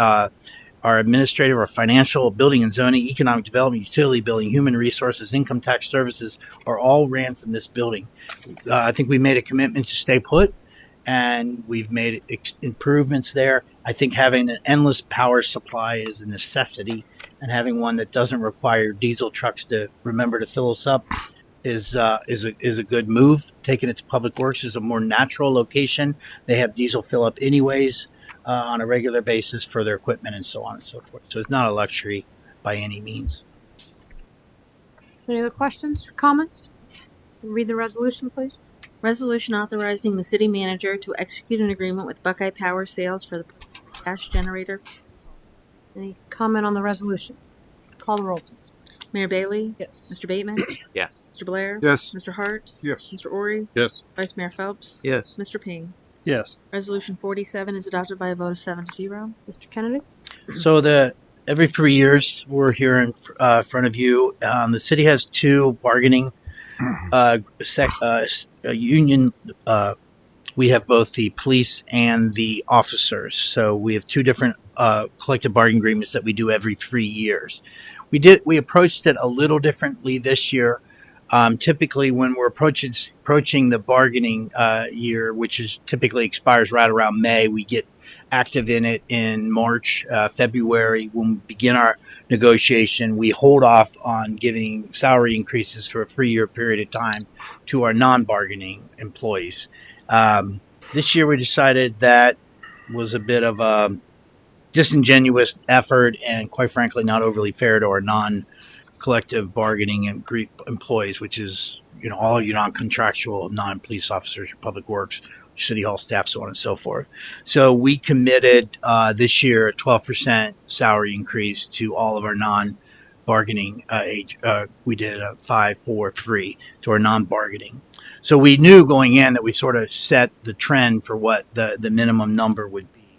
Our administrative, our financial, building and zoning, economic development, utility billing, human resources, income tax services are all ran from this building. I think we made a commitment to stay put, and we've made improvements there. I think having an endless power supply is a necessity, and having one that doesn't require diesel trucks to remember to fill us up is a good move. Taking it to Public Works is a more natural location. They have diesel fill up anyways on a regular basis for their equipment and so on and so forth. So it's not a luxury by any means. Any other questions or comments? Read the resolution, please. Resolution authorizing the city manager to execute an agreement with Buckeye Power Sales for the gas generator. Any comment on the resolution? Call the roll, please. Mayor Bailey? Yes. Mr. Bateman? Yes. Mr. Blair? Yes. Mr. Hart? Yes. Mr. Ori? Yes. Vice Mayor Phelps? Yes. Mr. Ping? Yes. Resolution 47 is adopted by a vote of 7-0. Mr. Kennedy? So every 3 years we're here in front of you. The city has two bargaining union. We have both the police and the officers. So we have two different collective bargaining agreements that we do every 3 years. We approached it a little differently this year. Typically, when we're approaching the bargaining year, which is typically expires right around May, we get active in it in March, February. When we begin our negotiation, we hold off on giving salary increases for a 3-year period of time to our non-bargaining employees. This year we decided that was a bit of a disingenuous effort and, quite frankly, not overly fair to our non-collective bargaining and employees, which is, all your non-contractual, non-police officers, your public works, city hall staff, so on and so forth. So we committed this year a 12% salary increase to all of our non-bargaining age. We did a 5-4-3 to our non-bargaining. So we knew going in that we sort of set the trend for what the minimum number would be.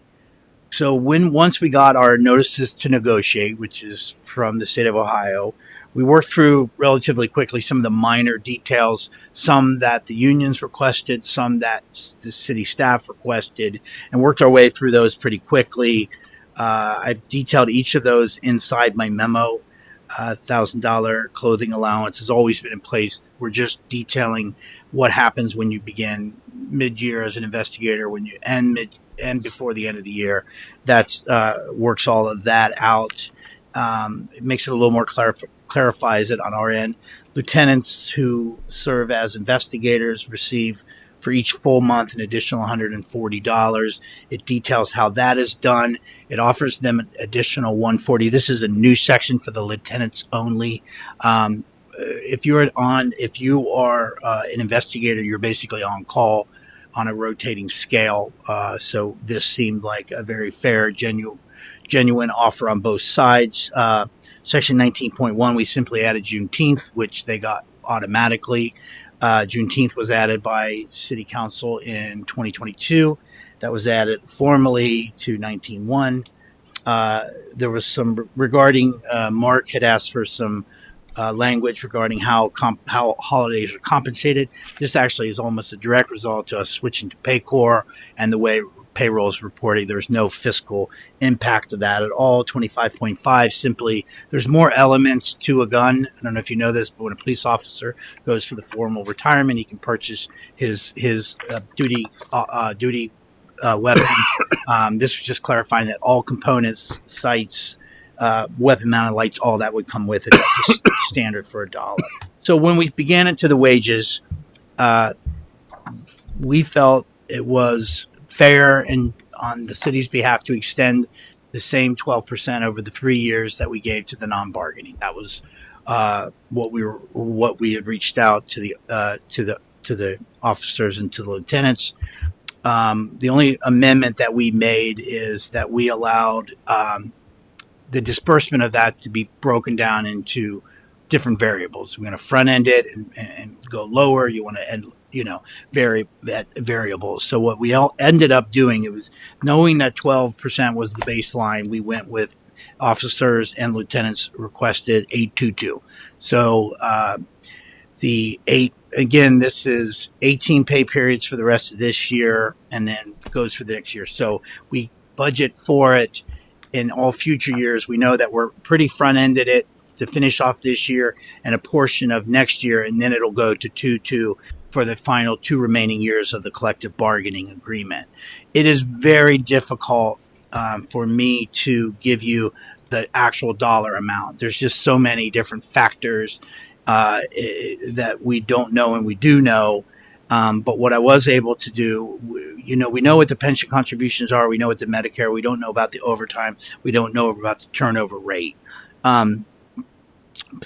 So once we got our notices to negotiate, which is from the state of Ohio, we worked through relatively quickly some of the minor details, some that the unions requested, some that the city staff requested, and worked our way through those pretty quickly. I've detailed each of those inside my memo. $1,000 clothing allowance has always been in place. We're just detailing what happens when you begin mid-year as an investigator, when you end before the end of the year. That's works all of that out. It makes it a little more clarifies it on our end. Lieutenants who serve as investigators receive for each full month an additional $140. It details how that is done. It offers them an additional $140. This is a new section for the lieutenants only. If you are an investigator, you're basically on call on a rotating scale. So this seemed like a very fair, genuine offer on both sides. Section 19.1, we simply added Juneteenth, which they got automatically. Juneteenth was added by City Council in 2022. That was added formally to 19.1. There was some regarding, Mark had asked for some language regarding how holidays are compensated. This actually is almost a direct result to us switching to Paycor and the way payroll is reporting. There's no fiscal impact of that at all. 25.5, simply, there's more elements to a gun. I don't know if you know this, but when a police officer goes for the formal retirement, he can purchase his duty weapon. This was just clarifying that all components, sights, weapon mounted lights, all that would come with it. That's just standard for $1. So when we began into the wages, we felt it was fair and on the city's behalf to extend the same 12% over the 3 years that we gave to the non-bargaining. That was what we had reached out to the officers and to the lieutenants. The only amendment that we made is that we allowed the disbursement of that to be broken down into different variables. We're going to front end it and go lower. You want to end, vary that variables. So what we all ended up doing, it was knowing that 12% was the baseline. We went with officers and lieutenants requested 822. So this is 18 pay periods for the rest of this year and then goes for the next year. So we budget for it in all future years. We know that we're pretty front ended it to finish off this year and a portion of next year, and then it'll go to 2-2 for the final 2 remaining years of the collective bargaining agreement. It is very difficult for me to give you the actual dollar amount. There's just so many different factors that we don't know and we do know. But what I was able to do, we know what the pension contributions are. We know what the Medicare. We don't know about the overtime. We don't know about the turnover rate.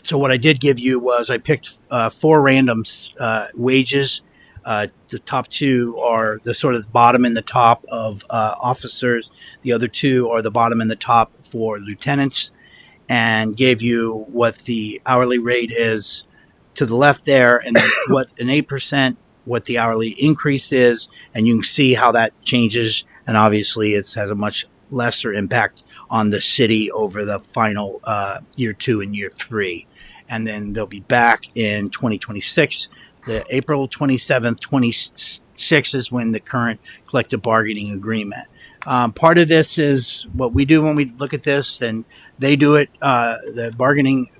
So what I did give you was I picked 4 random wages. The top 2 are the sort of bottom and the top of officers. The other 2 are the bottom and the top for lieutenants, and gave you what the hourly rate is to the left there, and then what an 8%, what the hourly increase is, and you can see how that changes. And obviously, it has a much lesser impact on the city over the final year 2 and year 3. And then they'll be back in 2026. The April 27th, 26 is when the current collective bargaining agreement. Part of this is what we do when we look at this, and they do it, the bargaining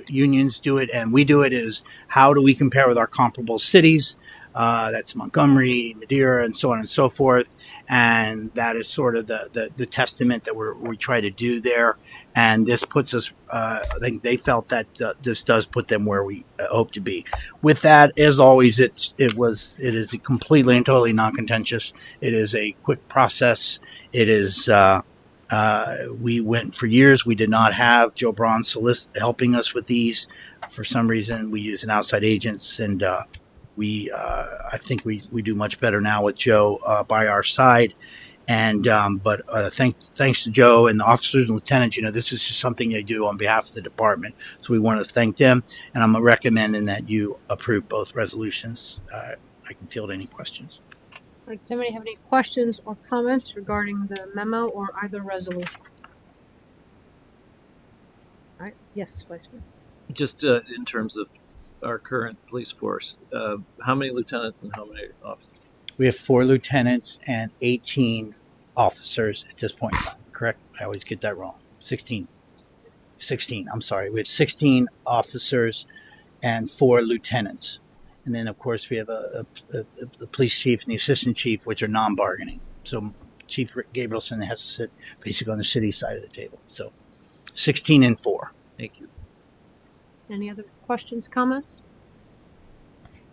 unions do it, and we do it, is how do we compare with our comparable cities? That's Montgomery, Madeira, and so on and so forth. And that is sort of the testament that we try to do there. And this puts us, I think they felt that this does put them where we hope to be. With that, as always, it is completely and totally non-contentious. It is a quick process. It is, we went for years. We did not have Joe Braun helping us with these. For some reason, we use an outside agents, and I think we do much better now with Joe by our side. And but thanks to Joe and the officers and lieutenants, this is just something they do on behalf of the department. So we want to thank them, and I'm recommending that you approve both resolutions. I can field any questions. All right, does anybody have any questions or comments regarding the memo or either resolution? All right, yes, Vice Mayor. Just in terms of our current police force, how many lieutenants and how many officers? We have 4 lieutenants and 18 officers at this point in time, correct? I always get that wrong. 16. I'm sorry. We have 16 officers and 4 lieutenants. And then, of course, we have the police chief and the assistant chief, which are non-bargaining. So Chief Rick Gabrielson has to sit basically on the city side of the table. So 16 and 4. Thank you. Any other questions, comments?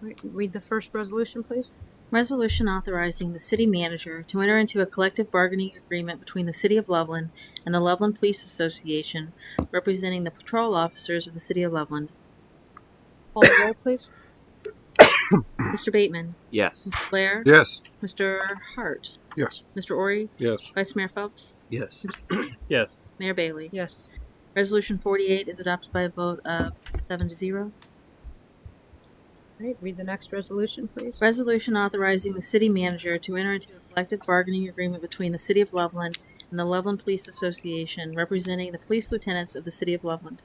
All right, read the first resolution, please. Resolution authorizing the city manager to enter into a collective bargaining agreement between the City of Loveland and the Loveland Police Association, representing the patrol officers of the City of Loveland. Call the roll, please. Mr. Bateman. Yes. Mr. Blair. Yes. Mr. Hart. Yes. Mr. Ori. Yes. Vice Mayor Phelps. Yes. Yes. Mayor Bailey. Yes. Resolution 48 is adopted by a vote of 7-0. All right, read the next resolution, please. Resolution authorizing the city manager to enter into a collective bargaining agreement between the City of Loveland and the Loveland Police Association, representing the police lieutenants of the City of Loveland.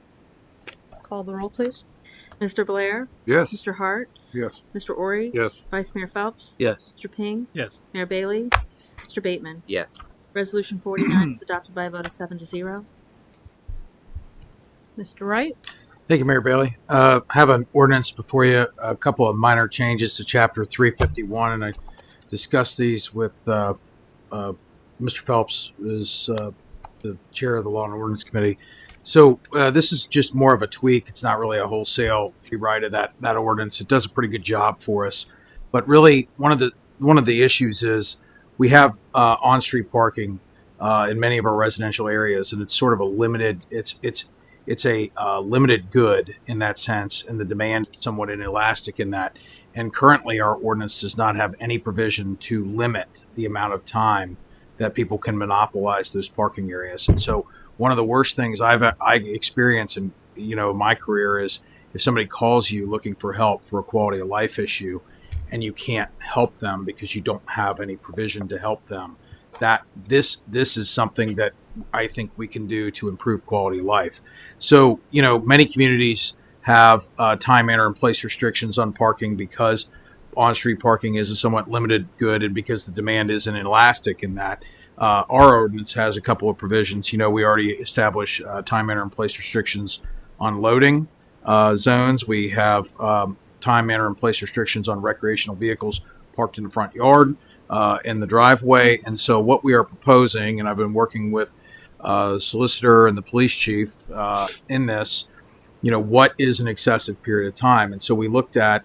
Call the roll, please. Mr. Blair. Yes. Mr. Hart. Yes. Mr. Ori. Yes. Vice Mayor Phelps. Yes. Mr. Ping. Yes. Mayor Bailey. Mr. Bateman. Yes. Resolution 49 is adopted by a vote of 7-0. Mr. Wright. Thank you, Mayor Bailey. Have an ordinance before you, a couple of minor changes to Chapter 351, and I discussed these with Mr. Phelps, who's the chair of the Law and Ordinance Committee. So this is just more of a tweak. It's not really a wholesale rewrite of that ordinance. It does a pretty good job for us. But really, one of the issues is we have on-street parking in many of our residential areas, and it's sort of a limited. It's a limited good in that sense, and the demand is somewhat inelastic in that. And currently, our ordinance does not have any provision to limit the amount of time that people can monopolize those parking areas. And so, one of the worst things I experience in my career is if somebody calls you looking for help for a quality of life issue, and you can't help them because you don't have any provision to help them. That this is something that I think we can do to improve quality of life. So, many communities have time, manner, and place restrictions on parking because on-street parking is a somewhat limited good and because the demand isn't elastic in that. Our ordinance has a couple of provisions. We already established time, manner, and place restrictions on loading zones. We have time, manner, and place restrictions on recreational vehicles parked in the front yard, in the driveway. And so what we are proposing, and I've been working with the solicitor and the police chief in this, what is an excessive period of time? And so we looked at,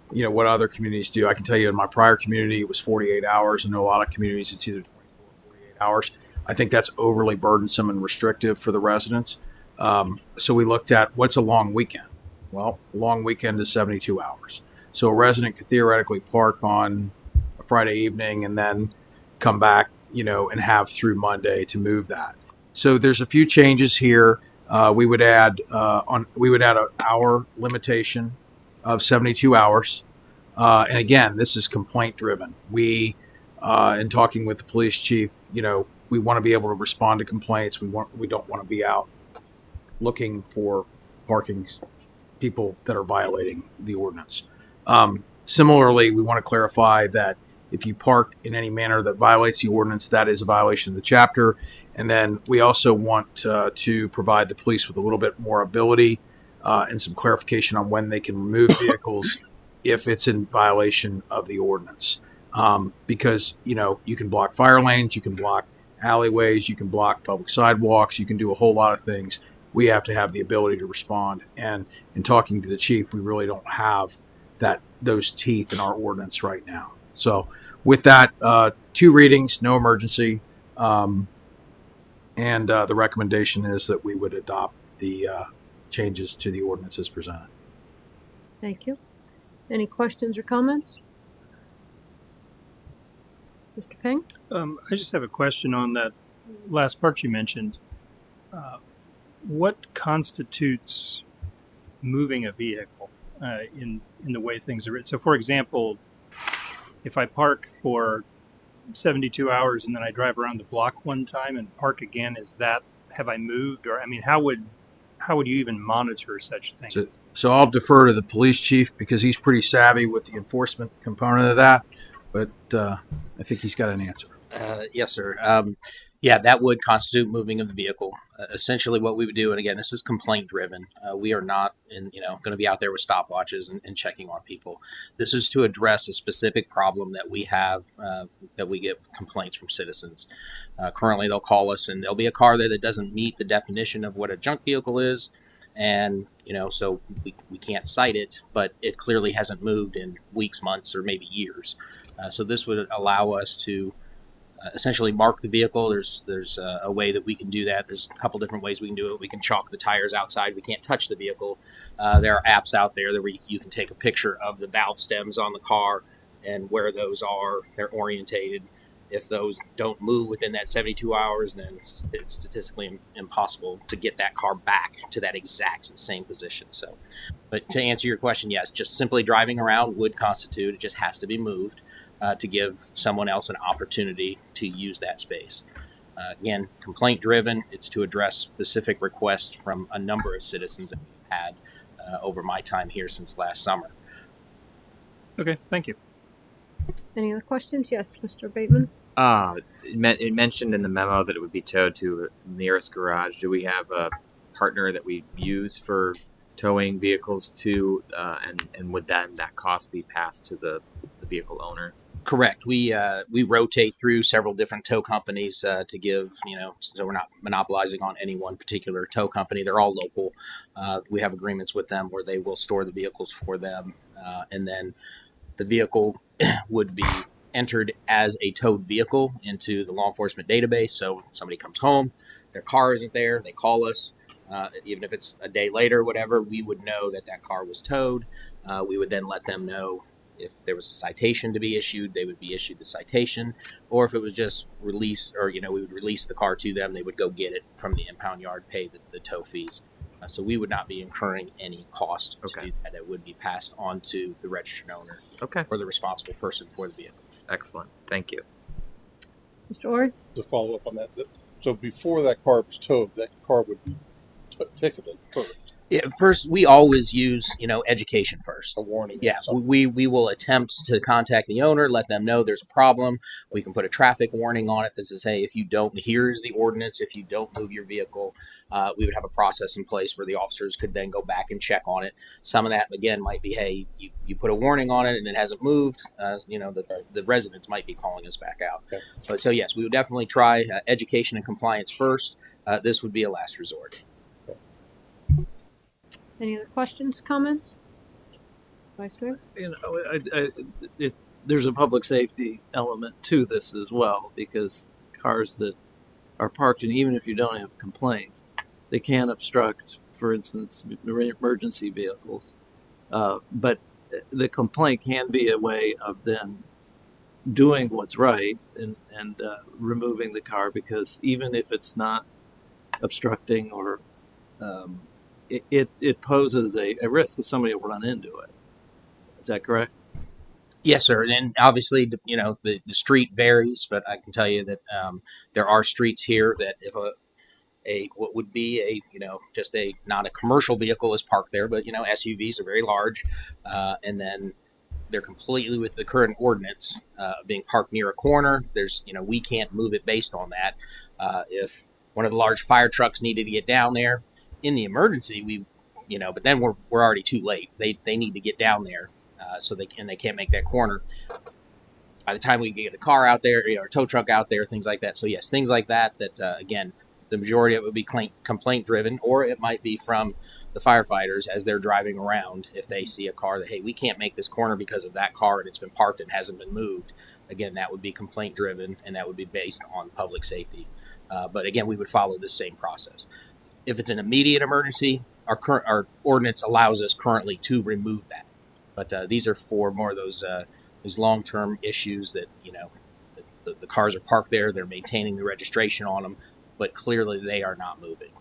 what other communities do. I can tell you in my prior community, it was 48 hours. I know a lot of communities, it's either 24 or 48 hours. I think that's overly burdensome and restrictive for the residents. So we looked at what's a long weekend. Well, a long weekend is 72 hours. So a resident could theoretically park on a Friday evening and then come back, and have through Monday to move that. So there's a few changes here. We would add an hour limitation of 72 hours. And again, this is complaint driven. We, in talking with the police chief, we want to be able to respond to complaints. We don't want to be out looking for parking people that are violating the ordinance. Similarly, we want to clarify that if you park in any manner that violates the ordinance, that is a violation of the chapter. And then we also want to provide the police with a little bit more ability and some clarification on when they can remove vehicles if it's in violation of the ordinance. Because, you can block fire lanes, you can block alleyways, you can block public sidewalks, you can do a whole lot of things. We have to have the ability to respond. And in talking to the chief, we really don't have those teeth in our ordinance right now. So with that, 2 readings, no emergency. And the recommendation is that we would adopt the changes to the ordinance as presented. Thank you. Any questions or comments? Mr. Ping? I just have a question on that last part you mentioned. What constitutes moving a vehicle in the way things are written? So, for example, if I park for 72 hours and then I drive around the block one time and park again, have I moved? Or, how would you even monitor such things? So I'll defer to the police chief because he's pretty savvy with the enforcement component of that. But I think he's got an answer. Yes, sir. That would constitute moving of the vehicle. Essentially, what we would do, and again, this is complaint driven. We are not going to be out there with stopwatches and checking on people. This is to address a specific problem that we have, that we get complaints from citizens. Currently, they'll call us, and there'll be a car there that doesn't meet the definition of what a junk vehicle is. And, so we can't cite it, but it clearly hasn't moved in weeks, months, or maybe years. So this would allow us to essentially mark the vehicle. There's a way that we can do that. There's a couple different ways we can do it. We can chalk the tires outside. We can't touch the vehicle. There are apps out there that where you can take a picture of the valve stems on the car and where those are. They're orientated. If those don't move within that 72 hours, then it's statistically impossible to get that car back to that exact same position. So, but to answer your question, yes, just simply driving around would constitute. It just has to be moved to give someone else an opportunity to use that space. Again, complaint driven. It's to address specific requests from a number of citizens that we've had over my time here since last summer. Okay, thank you. Any other questions? Yes, Mr. Bateman. It mentioned in the memo that it would be towed to the nearest garage. Do we have a partner that we use for towing vehicles to, and would that cost be passed to the vehicle owner? Correct. We rotate through several different tow companies to give, so we're not monopolizing on any one particular tow company. They're all local. We have agreements with them where they will store the vehicles for them, and then the vehicle would be entered as a towed vehicle into the law enforcement database. So if somebody comes home, their car isn't there, they call us. Even if it's a day later, whatever, we would know that car was towed. We would then let them know if there was a citation to be issued, they would be issued the citation. Or if it was just release, or, we would release the car to them, they would go get it from the impound yard, pay the tow fees. So we would not be incurring any cost to do that. It would be passed on to the registered owner or the responsible person for the vehicle. Excellent. Thank you. Mr. Ori? To follow up on that, so before that car was towed, that car would be ticketed first. Yeah, first, we always use, education first. A warning. Yeah, we will attempt to contact the owner, let them know there's a problem. We can put a traffic warning on it that says, hey, if you don't, here's the ordinance. If you don't move your vehicle, we would have a process in place where the officers could then go back and check on it. Some of that, again, might be, hey, you put a warning on it and it hasn't moved. The residents might be calling us back out. Okay. But so, yes, we would definitely try education and compliance first. This would be a last resort. Any other questions, comments? Vice Mayor? There's a public safety element to this as well, because cars that are parked, and even if you don't have complaints, they can obstruct, for instance, emergency vehicles. But the complaint can be a way of then doing what's right and removing the car, because even if it's not obstructing or it poses a risk that somebody will run into it. Is that correct? Yes, sir. And obviously, the street varies, but I can tell you that there are streets here that if what would be just not a commercial vehicle is parked there, but SUVs are very large, and then they're completely with the current ordinance being parked near a corner. There's we can't move it based on that. If one of the large fire trucks needed to get down there in the emergency, but then we're already too late. They need to get down there so they can't make that corner. By the time we get a car out there, a tow truck out there, things like that. So yes, things like that. Again, the majority of it would be complaint driven, or it might be from the firefighters as they're driving around. If they see a car that, hey, we can't make this corner because of that car and it's been parked and hasn't been moved. Again, that would be complaint driven, and that would be based on public safety. But again, we would follow this same process. If it's an immediate emergency, our ordinance allows us currently to remove that. But these are for more of those long-term issues that, the cars are parked there, they're maintaining the registration on them, but clearly they are not moving.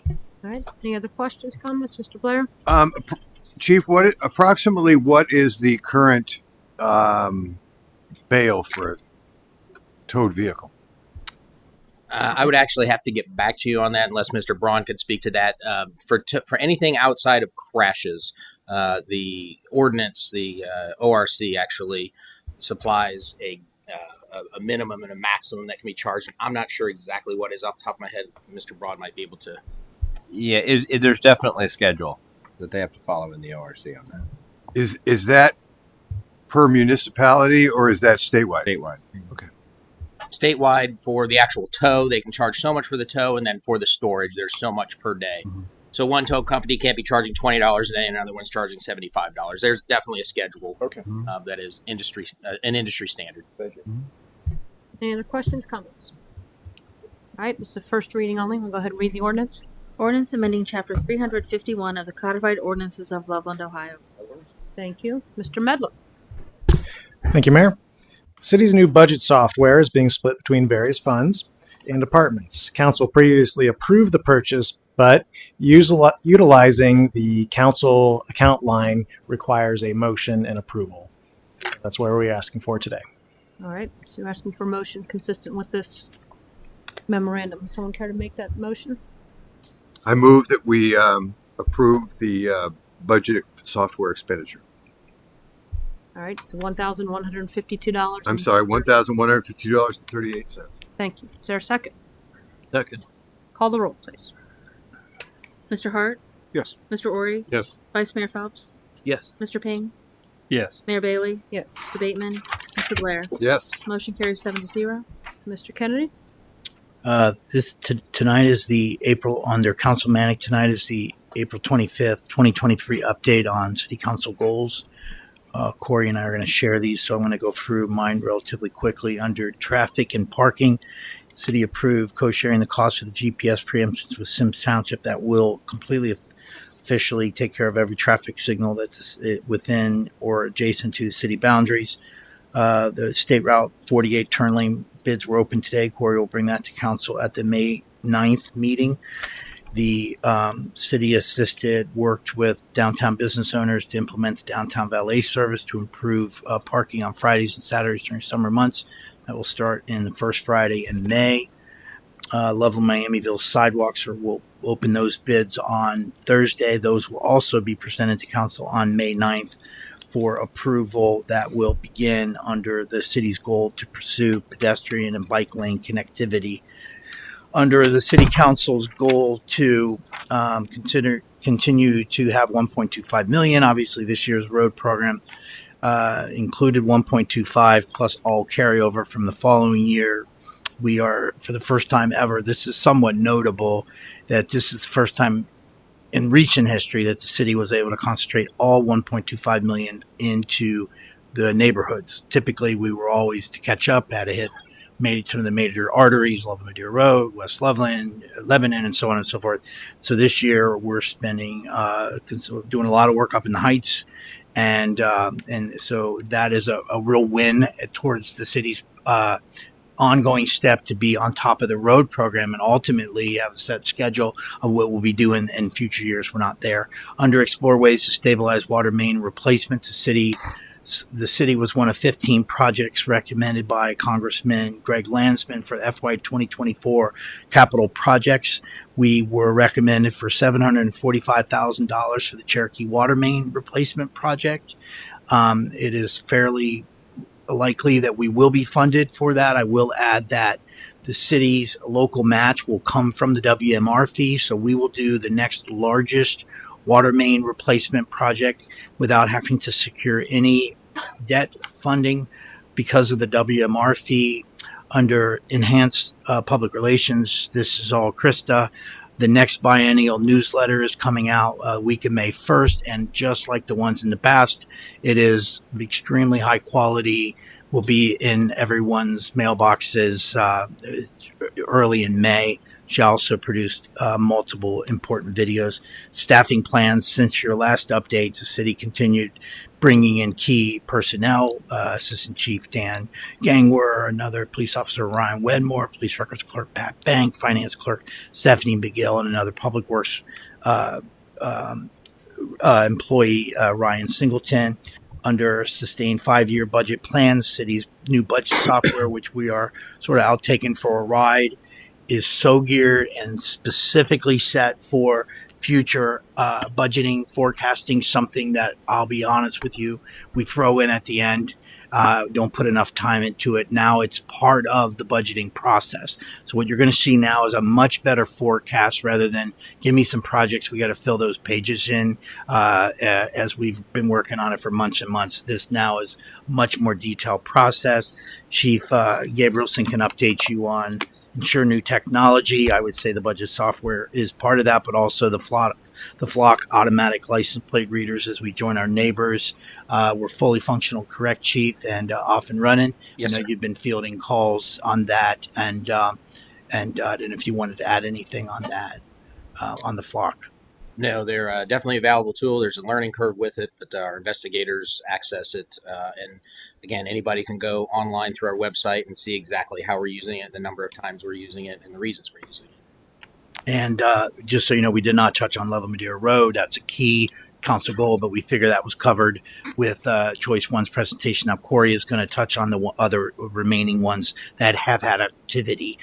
All right. Any other questions, comments, Mr. Blair? Chief, approximately what is the current bail for a towed vehicle? I would actually have to get back to you on that, unless Mr. Braun could speak to that. For anything outside of crashes, the ordinance, the ORC actually supplies a minimum and a maximum that can be charged. I'm not sure exactly what is off the top of my head. Mr. Braun might be able to. Yeah, there's definitely a schedule that they have to follow in the ORC on that. Is that per municipality or is that statewide? Statewide. Okay. Statewide, for the actual tow, they can charge so much for the tow, and then for the storage, there's so much per day. Mm-hmm. So one tow company can't be charging $20 a day, and another one's charging $75. There's definitely a schedule. Okay. That is an industry standard. Thank you. Mm-hmm. Any other questions, comments? All right, this is the first reading only. We'll go ahead and read the ordinance. Ordinance amending Chapter 351 of the Codified Ordinances of Loveland, Ohio. Thank you. Mr. Medler. Thank you, Mayor. The city's new budget software is being split between various funds and departments. Council previously approved the purchase, but utilizing the council account line requires a motion and approval. That's what we're asking for today. All right, so you're asking for a motion consistent with this memorandum. Someone care to make that motion? I move that we approve the budget software expenditure. All right, so $1,152. I'm sorry, $1,152.38. Thank you. Is there a second? Second. Call the roll, please. Mr. Hart? Yes. Mr. Ori? Yes. Vice Mayor Phelps? Yes. Mr. Ping? Yes. Mayor Bailey? Yes. Mr. Bateman? Mr. Blair? Yes. Motion carries 7-0. Mr. Kennedy? Tonight is the April, under Council Manic, tonight is the April 25th, 2023 update on City Council goals. Corey and I are going to share these, so I'm going to go through mine relatively quickly. Under traffic and parking, City approved co-sharing the cost of the GPS preemptions with Sims Township. That will completely officially take care of every traffic signal that's within or adjacent to the city boundaries. The State Route 48 turn lane bids were open today. Corey will bring that to council at the May 9th meeting. The city worked with downtown business owners to implement the downtown valet service to improve parking on Fridays and Saturdays during summer months. That will start in the first Friday in May. Loveland Miamiville sidewalks will open those bids on Thursday. Those will also be presented to council on May 9th for approval. That will begin under the city's goal to pursue pedestrian and bike lane connectivity. Under the city council's goal to continue to have 1.25 million. Obviously, this year's road program included 1.25 plus all carryover from the following year. We are, for the first time ever, this is somewhat notable that this is the first time in recent history that the city was able to concentrate all 1.25 million into the neighborhoods. Typically, we were always to catch up, had to hit some of the major arteries, Loveland Madeira Road, West Loveland, Lebanon, and so on and so forth. So this year we're spending, doing a lot of work up in the Heights, and so that is a real win towards the city's ongoing step to be on top of the road program and ultimately have a set schedule of what we'll be doing in future years. We're not there. Under explore ways to stabilize water main replacement, the city was one of 15 projects recommended by Congressman Greg Landsman for FY 2024 capital projects. We were recommended for $745,000 for the Cherokee water main replacement project. It is fairly likely that we will be funded for that. I will add that the city's local match will come from the WMR fee, so we will do the next largest water main replacement project without having to secure any debt funding because of the WMR fee under enhanced public relations. This is all Krista. The next biennial newsletter is coming out week of May 1st, and just like the ones in the past, it is extremely high quality, will be in everyone's mailboxes early in May. She also produced multiple important videos. Staffing plans since your last update, the city continued bringing in key personnel, Assistant Chief Dan Gangwer, another police officer Ryan Wedmore, police records clerk Pat Bank, finance clerk Stephanie McGill, and another public works employee Ryan Singleton. Under sustained 5-year budget plan, the city's new budget software, which we are sort of out taking for a ride, is so geared and specifically set for future budgeting, forecasting, something that I'll be honest with you, we throw in at the end. Don't put enough time into it. Now it's part of the budgeting process. So what you're going to see now is a much better forecast rather than give me some projects. We got to fill those pages in as we've been working on it for months and months. This now is much more detailed process. Chief Gabrielson can update you on ensure new technology. I would say the budget software is part of that, but also the flock automatic license plate readers as we join our neighbors. We're fully functional, correct, Chief, and off and running. Yes, I know sir. you've been fielding calls on that, and if you wanted to add anything on that, on the flock. No, they're definitely a valuable tool. There's a learning curve with it, but our investigators access it. And again, anybody can go online through our website and see exactly how we're using it, the number of times we're using it, and the reasons we're using it. And just so you know, we did not touch on Loveland Madeira Road. That's a key council goal, but we figure that was covered with Choice One's presentation. Now, Corey is going to touch on the other remaining ones that have had activity.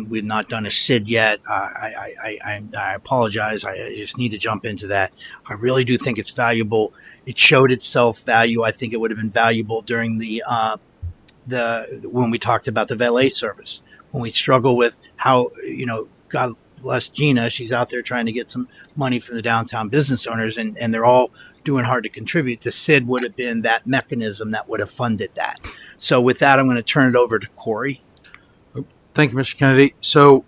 We've not done a SID yet. I apologize. I just need to jump into that. I really do think it's valuable. It showed itself value. I think it would have been valuable during the when we talked about the valet service, when we struggle with how, God bless Gina, she's out there trying to get some money from the downtown business owners, and they're all doing hard to contribute. The SID would have been that mechanism that would have funded that. So with that, I'm going to turn it over to Corey. Thank you, Mr. Kennedy. So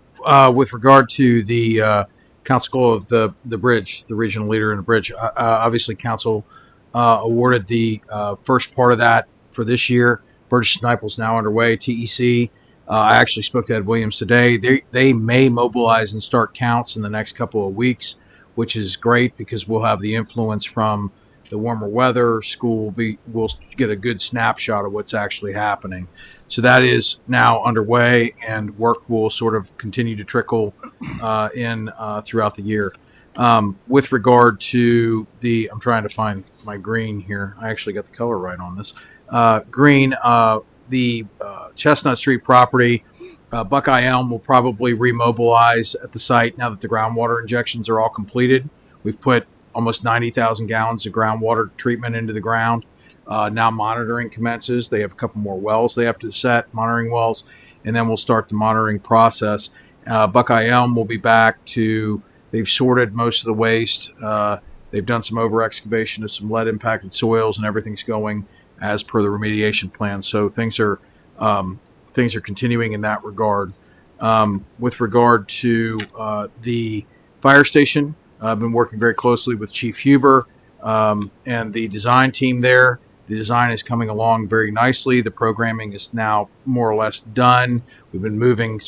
with regard to the council goal of the bridge, the regional leader in the bridge, obviously council awarded the first part of that for this year. Burgess Snipe is now underway, TEC. I actually spoke to Ed Williams today. They may mobilize and start counts in the next couple of weeks, which is great because we'll have the influence from the warmer weather. School we'll get a good snapshot of what's actually happening. So that is now underway, and work will sort of continue to trickle in throughout the year. With regard to I'm trying to find my green here. I actually got the color right on this. Green, the Chestnut Street property, Buckeye Elm will probably remobilize at the site now that the groundwater injections are all completed. We've put almost 90,000 gallons of groundwater treatment into the ground. Now monitoring commences. They have a couple more wells they have to set, monitoring wells, and then we'll start the monitoring process. Buckeye Elm will be back to, they've sorted most of the waste. They've done some over excavation of some lead impacted soils, and everything's going as per the remediation plan. So things are continuing in that regard. With regard to the fire station, I've been working very closely with Chief Huber and the design team there. The design is coming along very nicely. The programming is now more or less done. We've been moving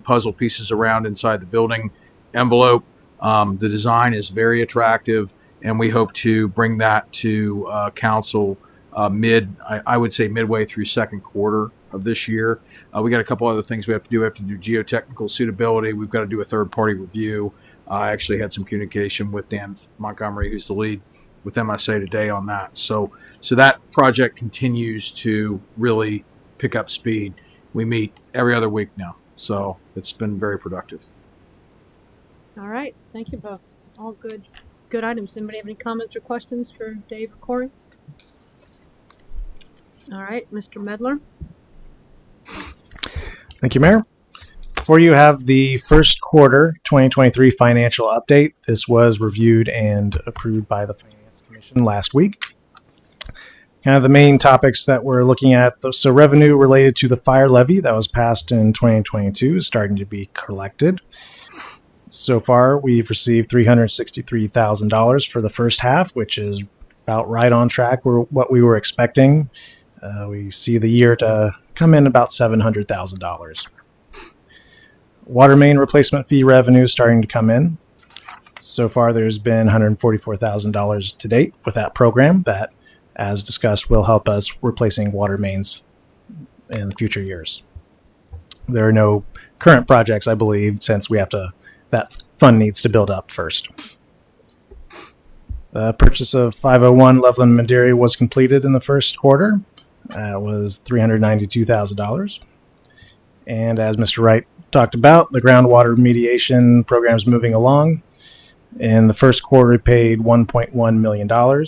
puzzle pieces around inside the building envelope. The design is very attractive, and we hope to bring that to council I would say midway through second quarter of this year. We got a couple other things we have to do. We have to do geotechnical suitability. We've got to do a third-party review. I actually had some communication with Dan Montgomery, who's the lead with MSA today on that. So that project continues to really pick up speed. We meet every other week now, so it's been very productive. All right. Thank you both. All good items. Anybody have any comments or questions for Dave or Corey? All right, Mr. Medler. Thank you, Mayor. Before you have the first quarter 2023 financial update. This was reviewed and approved by the Finance Commission last week. Kind of the main topics that we're looking at. So revenue related to the fire levy that was passed in 2022 is starting to be collected. So far, we've received $363,000 for the first half, which is about right on track with what we were expecting. We see the year to come in about $700,000. Water main replacement fee revenue is starting to come in. So far, there's been $144,000 to date with that program that, as discussed, will help us replacing water mains in future years. There are no current projects, I believe, since that fund needs to build up first. The purchase of 501 Loveland Madeira was completed in the first quarter. That was $392,000. And as Mr. Wright talked about, the groundwater remediation program is moving along. In the first quarter, we paid $1.1 million.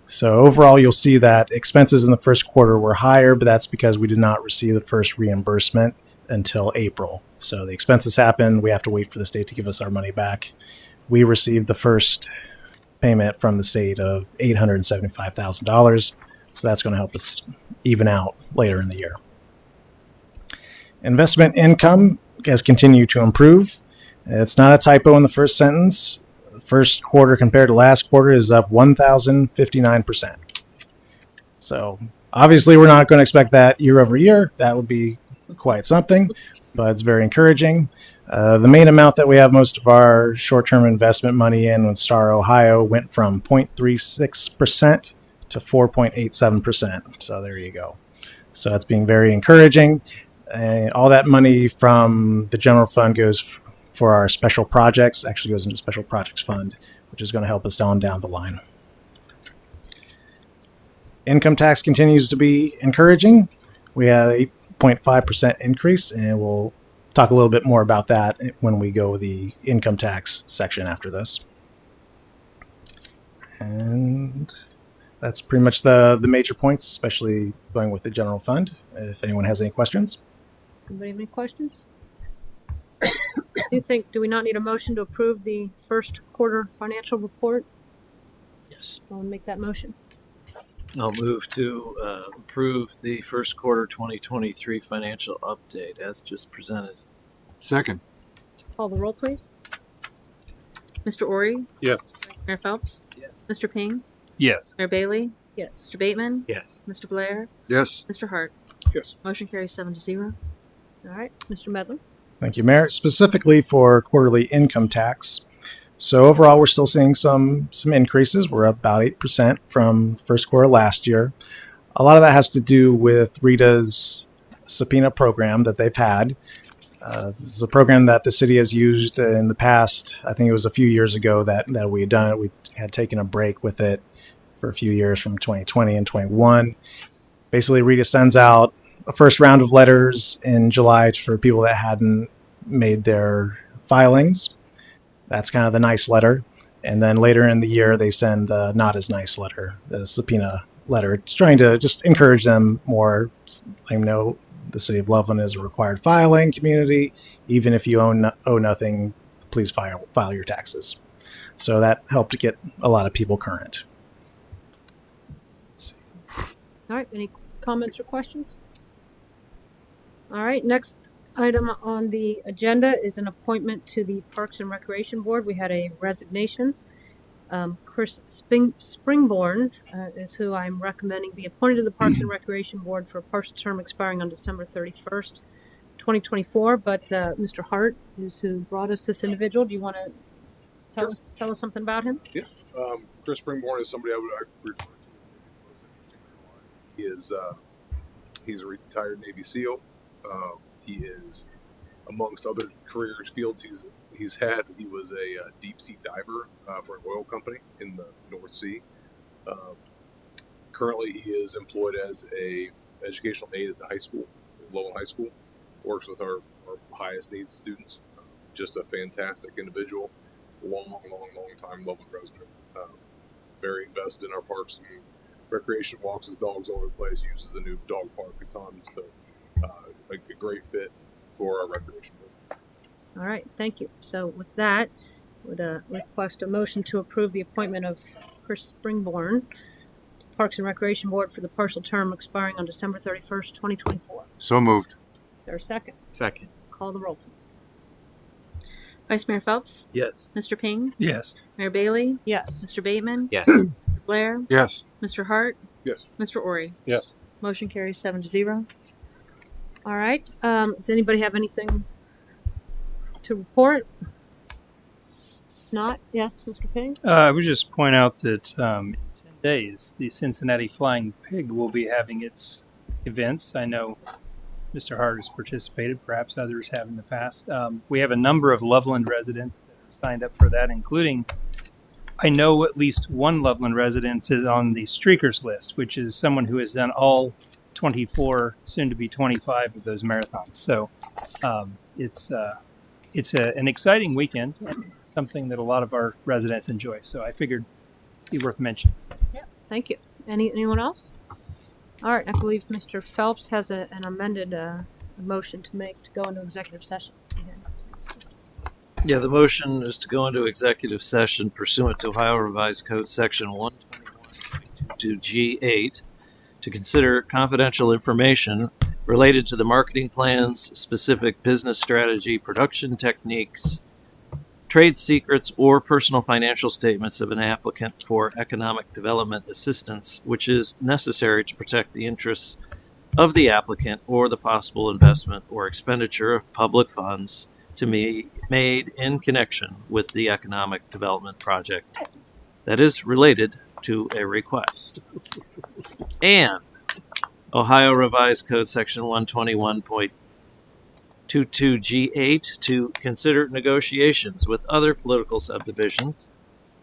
So overall, you'll see that expenses in the first quarter were higher, but that's because we did not receive the first reimbursement until April. So the expenses happen. We have to wait for the state to give us our money back. We received the first payment from the state of $875,000. So that's going to help us even out later in the year. Investment income has continued to improve. It's not a typo in the first sentence. The first quarter compared to last quarter is up 1,059%. So obviously we're not going to expect that year over year. That would be quite something, but it's very encouraging. The main amount that we have most of our short-term investment money in with Star Ohio went from 0.36% to 4.87%. So there you go. So that's being very encouraging. All that money from the general fund goes for our special projects, actually goes into special projects fund, which is going to help us down the line. Income tax continues to be encouraging. We had a 8.5% increase, and we'll talk a little bit more about that when we go the income tax section after this. And that's pretty much the major points, especially going with the general fund. If anyone has any questions. Anybody have any questions? Do we not need a motion to approve the first quarter financial report? Yes. I'll make that motion. I'll move to approve the first quarter 2023 financial update as just presented. Second. Call the roll, please. Mr. Ori? Yes. Mayor Phelps? Yes. Mr. Ping? Yes. Mayor Bailey? Yes. Mr. Bateman? Yes. Mr. Blair? Yes. Mr. Hart? Yes. Motion carries 7-0. All right, Mr. Medley. Thank you, Mayor. Specifically for quarterly income tax. So overall, we're still seeing some increases. We're up about 8% from first quarter last year. A lot of that has to do with Rita's subpoena program that they've had. This is a program that the city has used in the past. I think it was a few years ago that we had done it. We had taken a break with it for a few years from 2020 and 21. Basically, Rita sends out a first round of letters in July for people that hadn't made their filings. That's kind of the nice letter. And then later in the year, they send the not as nice letter, the subpoena letter. It's trying to just encourage them more. Let them know the city of Loveland is a required filing community. Even if you owe nothing, please file your taxes. So that helped to get a lot of people current. All right, any comments or questions? All right, next item on the agenda is an appointment to the Parks and Recreation Board. We had a resignation. Chris Springborn is who I'm recommending be appointed to the Parks and Recreation Board for a partial term expiring on December 31st, 2024. But Mr. Hart is who brought us this individual. Do you want to tell us something about him? Yeah. Chris Springborn is somebody I refer to. He is he's a retired Navy SEAL. He is, amongst other career fields he's had, he was a deep sea diver for an oil company in the North Sea. Currently, he is employed as a educational aide at the high school, Loveland High School. Works with our highest needs students. Just a fantastic individual. Long time Loveland resident. Very invested in our parks and recreation. Walks his dogs all over the place. Uses the new dog park a ton. So a great fit for our recreation board. All right, thank you. So with that, would request a motion to approve the appointment of Chris Springborn to Parks and Recreation Board for the partial term expiring on December 31st, 2024. So moved. Is there a second? Second. Call the roll, please. Vice Mayor Phelps, Yes. Mr. Ping, Yes. Mayor Bailey, Yes. Mr. Bateman, Yes. Mr. Blair, Yes. Mr. Hart, Yes. Mr. Ori. Yes. Motion carries 7-0. All right. Does anybody have anything to report? Not? Yes, Mr. Ping? I would just point out that in 10 days, the Cincinnati Flying Pig will be having its events. I know Mr. Hart has participated, perhaps others have in the past. We have a number of Loveland residents that are signed up for that, including, I know at least one Loveland resident is on the streakers list, which is someone who has done all 24, soon to be 25 of those marathons. So it's an exciting weekend, and something that a lot of our residents enjoy. So I figured it'd be worth mentioning. Yeah. Thank you. Anyone else? All right. I believe Mr. Phelps has an amended motion to make to go into executive session. Yeah, the motion is to go into executive session pursuant to Ohio Revised Code Section 121.22G8 to consider confidential information related to the marketing plans, specific business strategy, production techniques, trade secrets, or personal financial statements of an applicant for economic development assistance, which is necessary to protect the interests of the applicant or the possible investment or expenditure of public funds to be made in connection with the economic development project that is related to a request. And Ohio Revised Code Section 121.22G8 to consider negotiations with other political subdivisions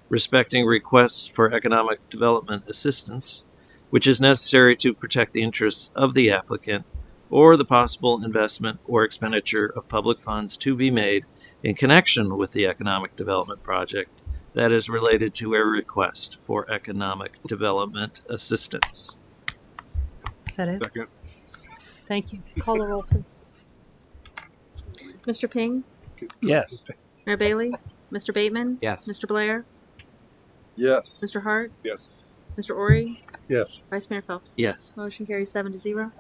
respecting requests for economic development assistance, which is necessary to protect the interests of the applicant or the possible investment or expenditure of public funds to be made in connection with the economic development project that is related to a request for economic development assistance. Is that it? Second. Thank you. Call the roll, please. Mr. Ping, Yes. Mayor Bailey, Mr. Bateman, Yes. Mr. Blair, Yes. Mr. Hart, Yes. Mr. Ori, Yes. Vice Mayor Phelps. Yes. Motion carries 7-0.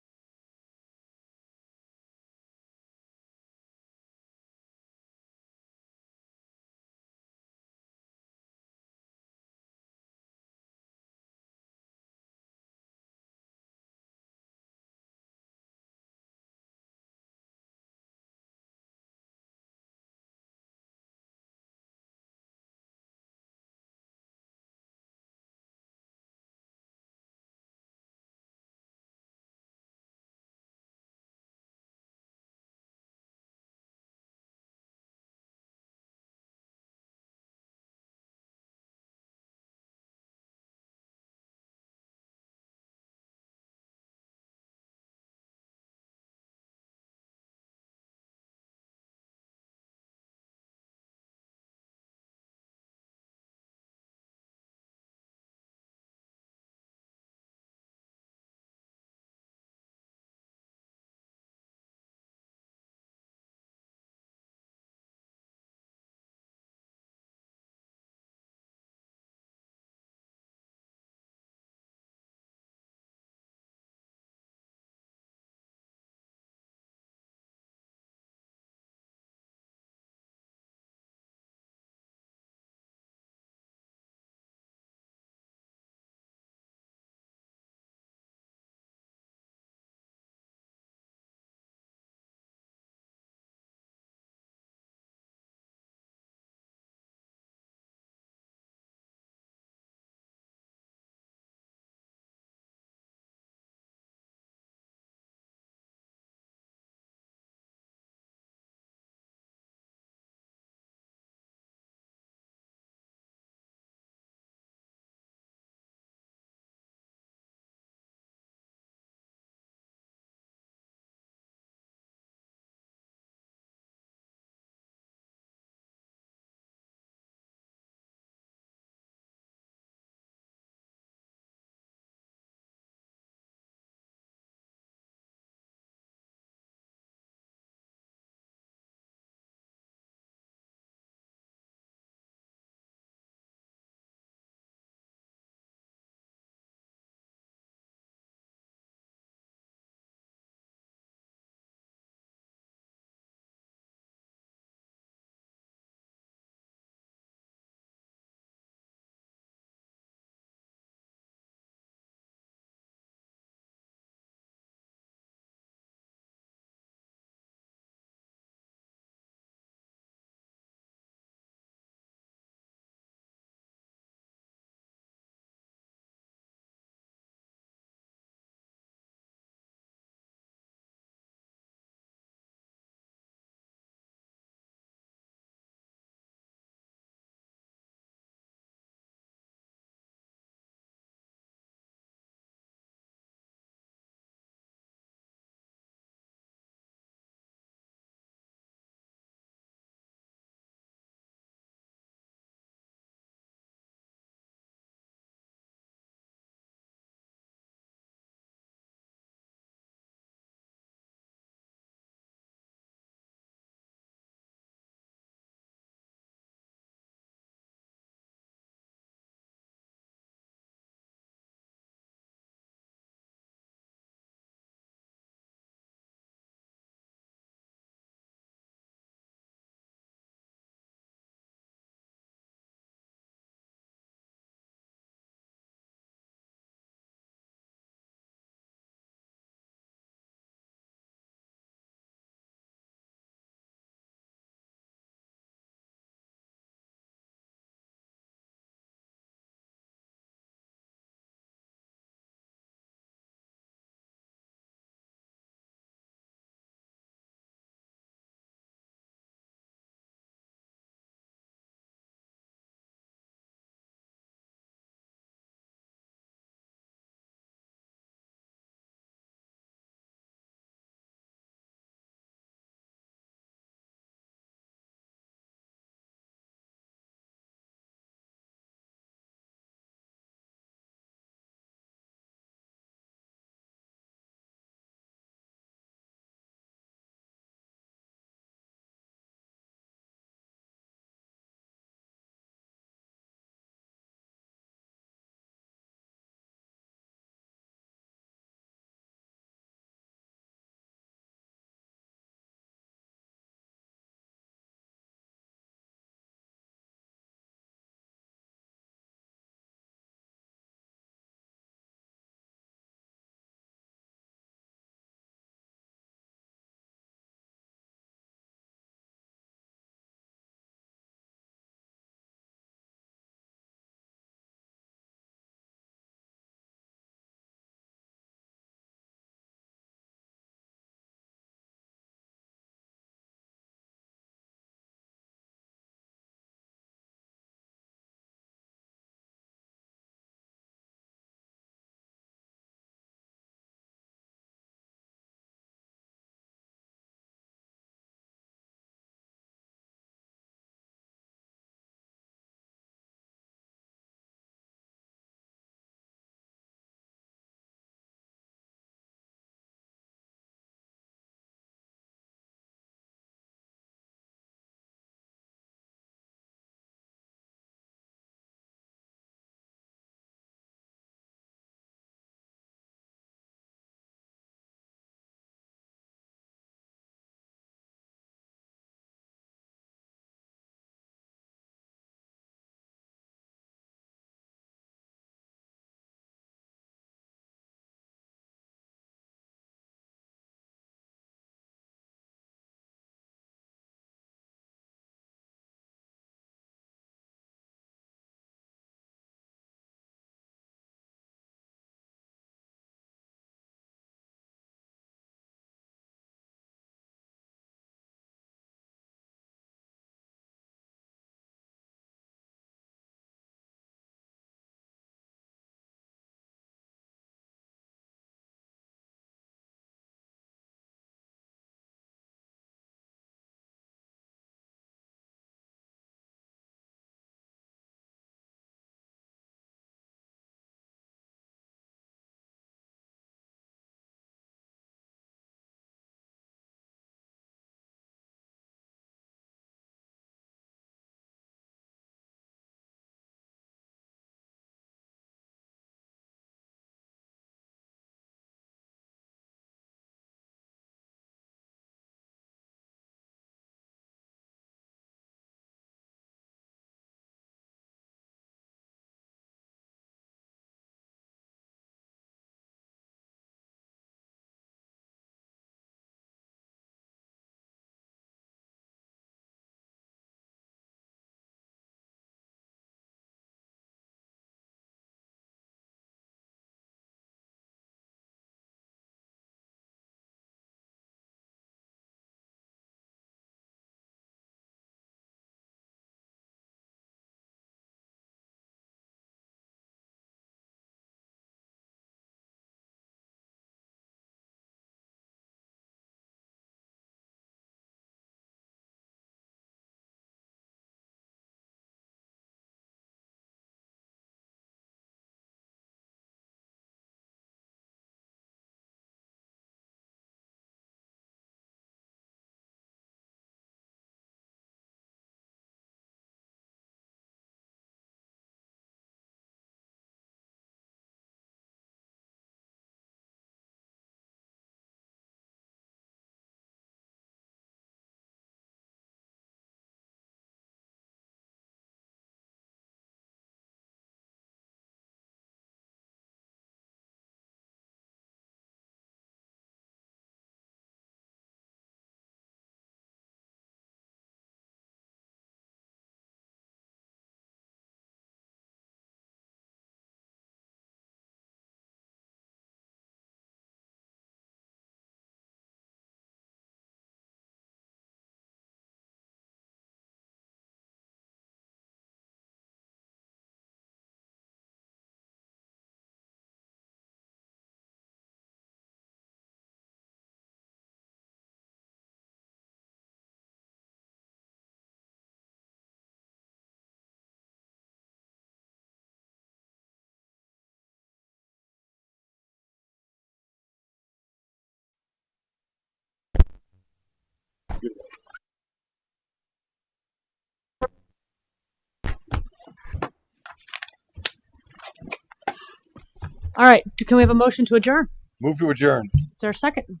All right. Can we have a motion to adjourn? Move to adjourn. Is there a second?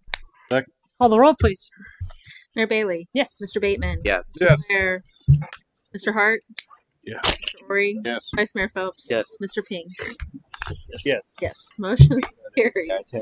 Second. Call the roll, please. Mayor Bailey? Yes. Mr. Bateman? Yes. Yes. Mayor, Mr. Hart? Yeah. Mr. Ori? Yes. Vice Mayor Phelps? Yes. Mr. Ping? Yes. Yes. Motion carries.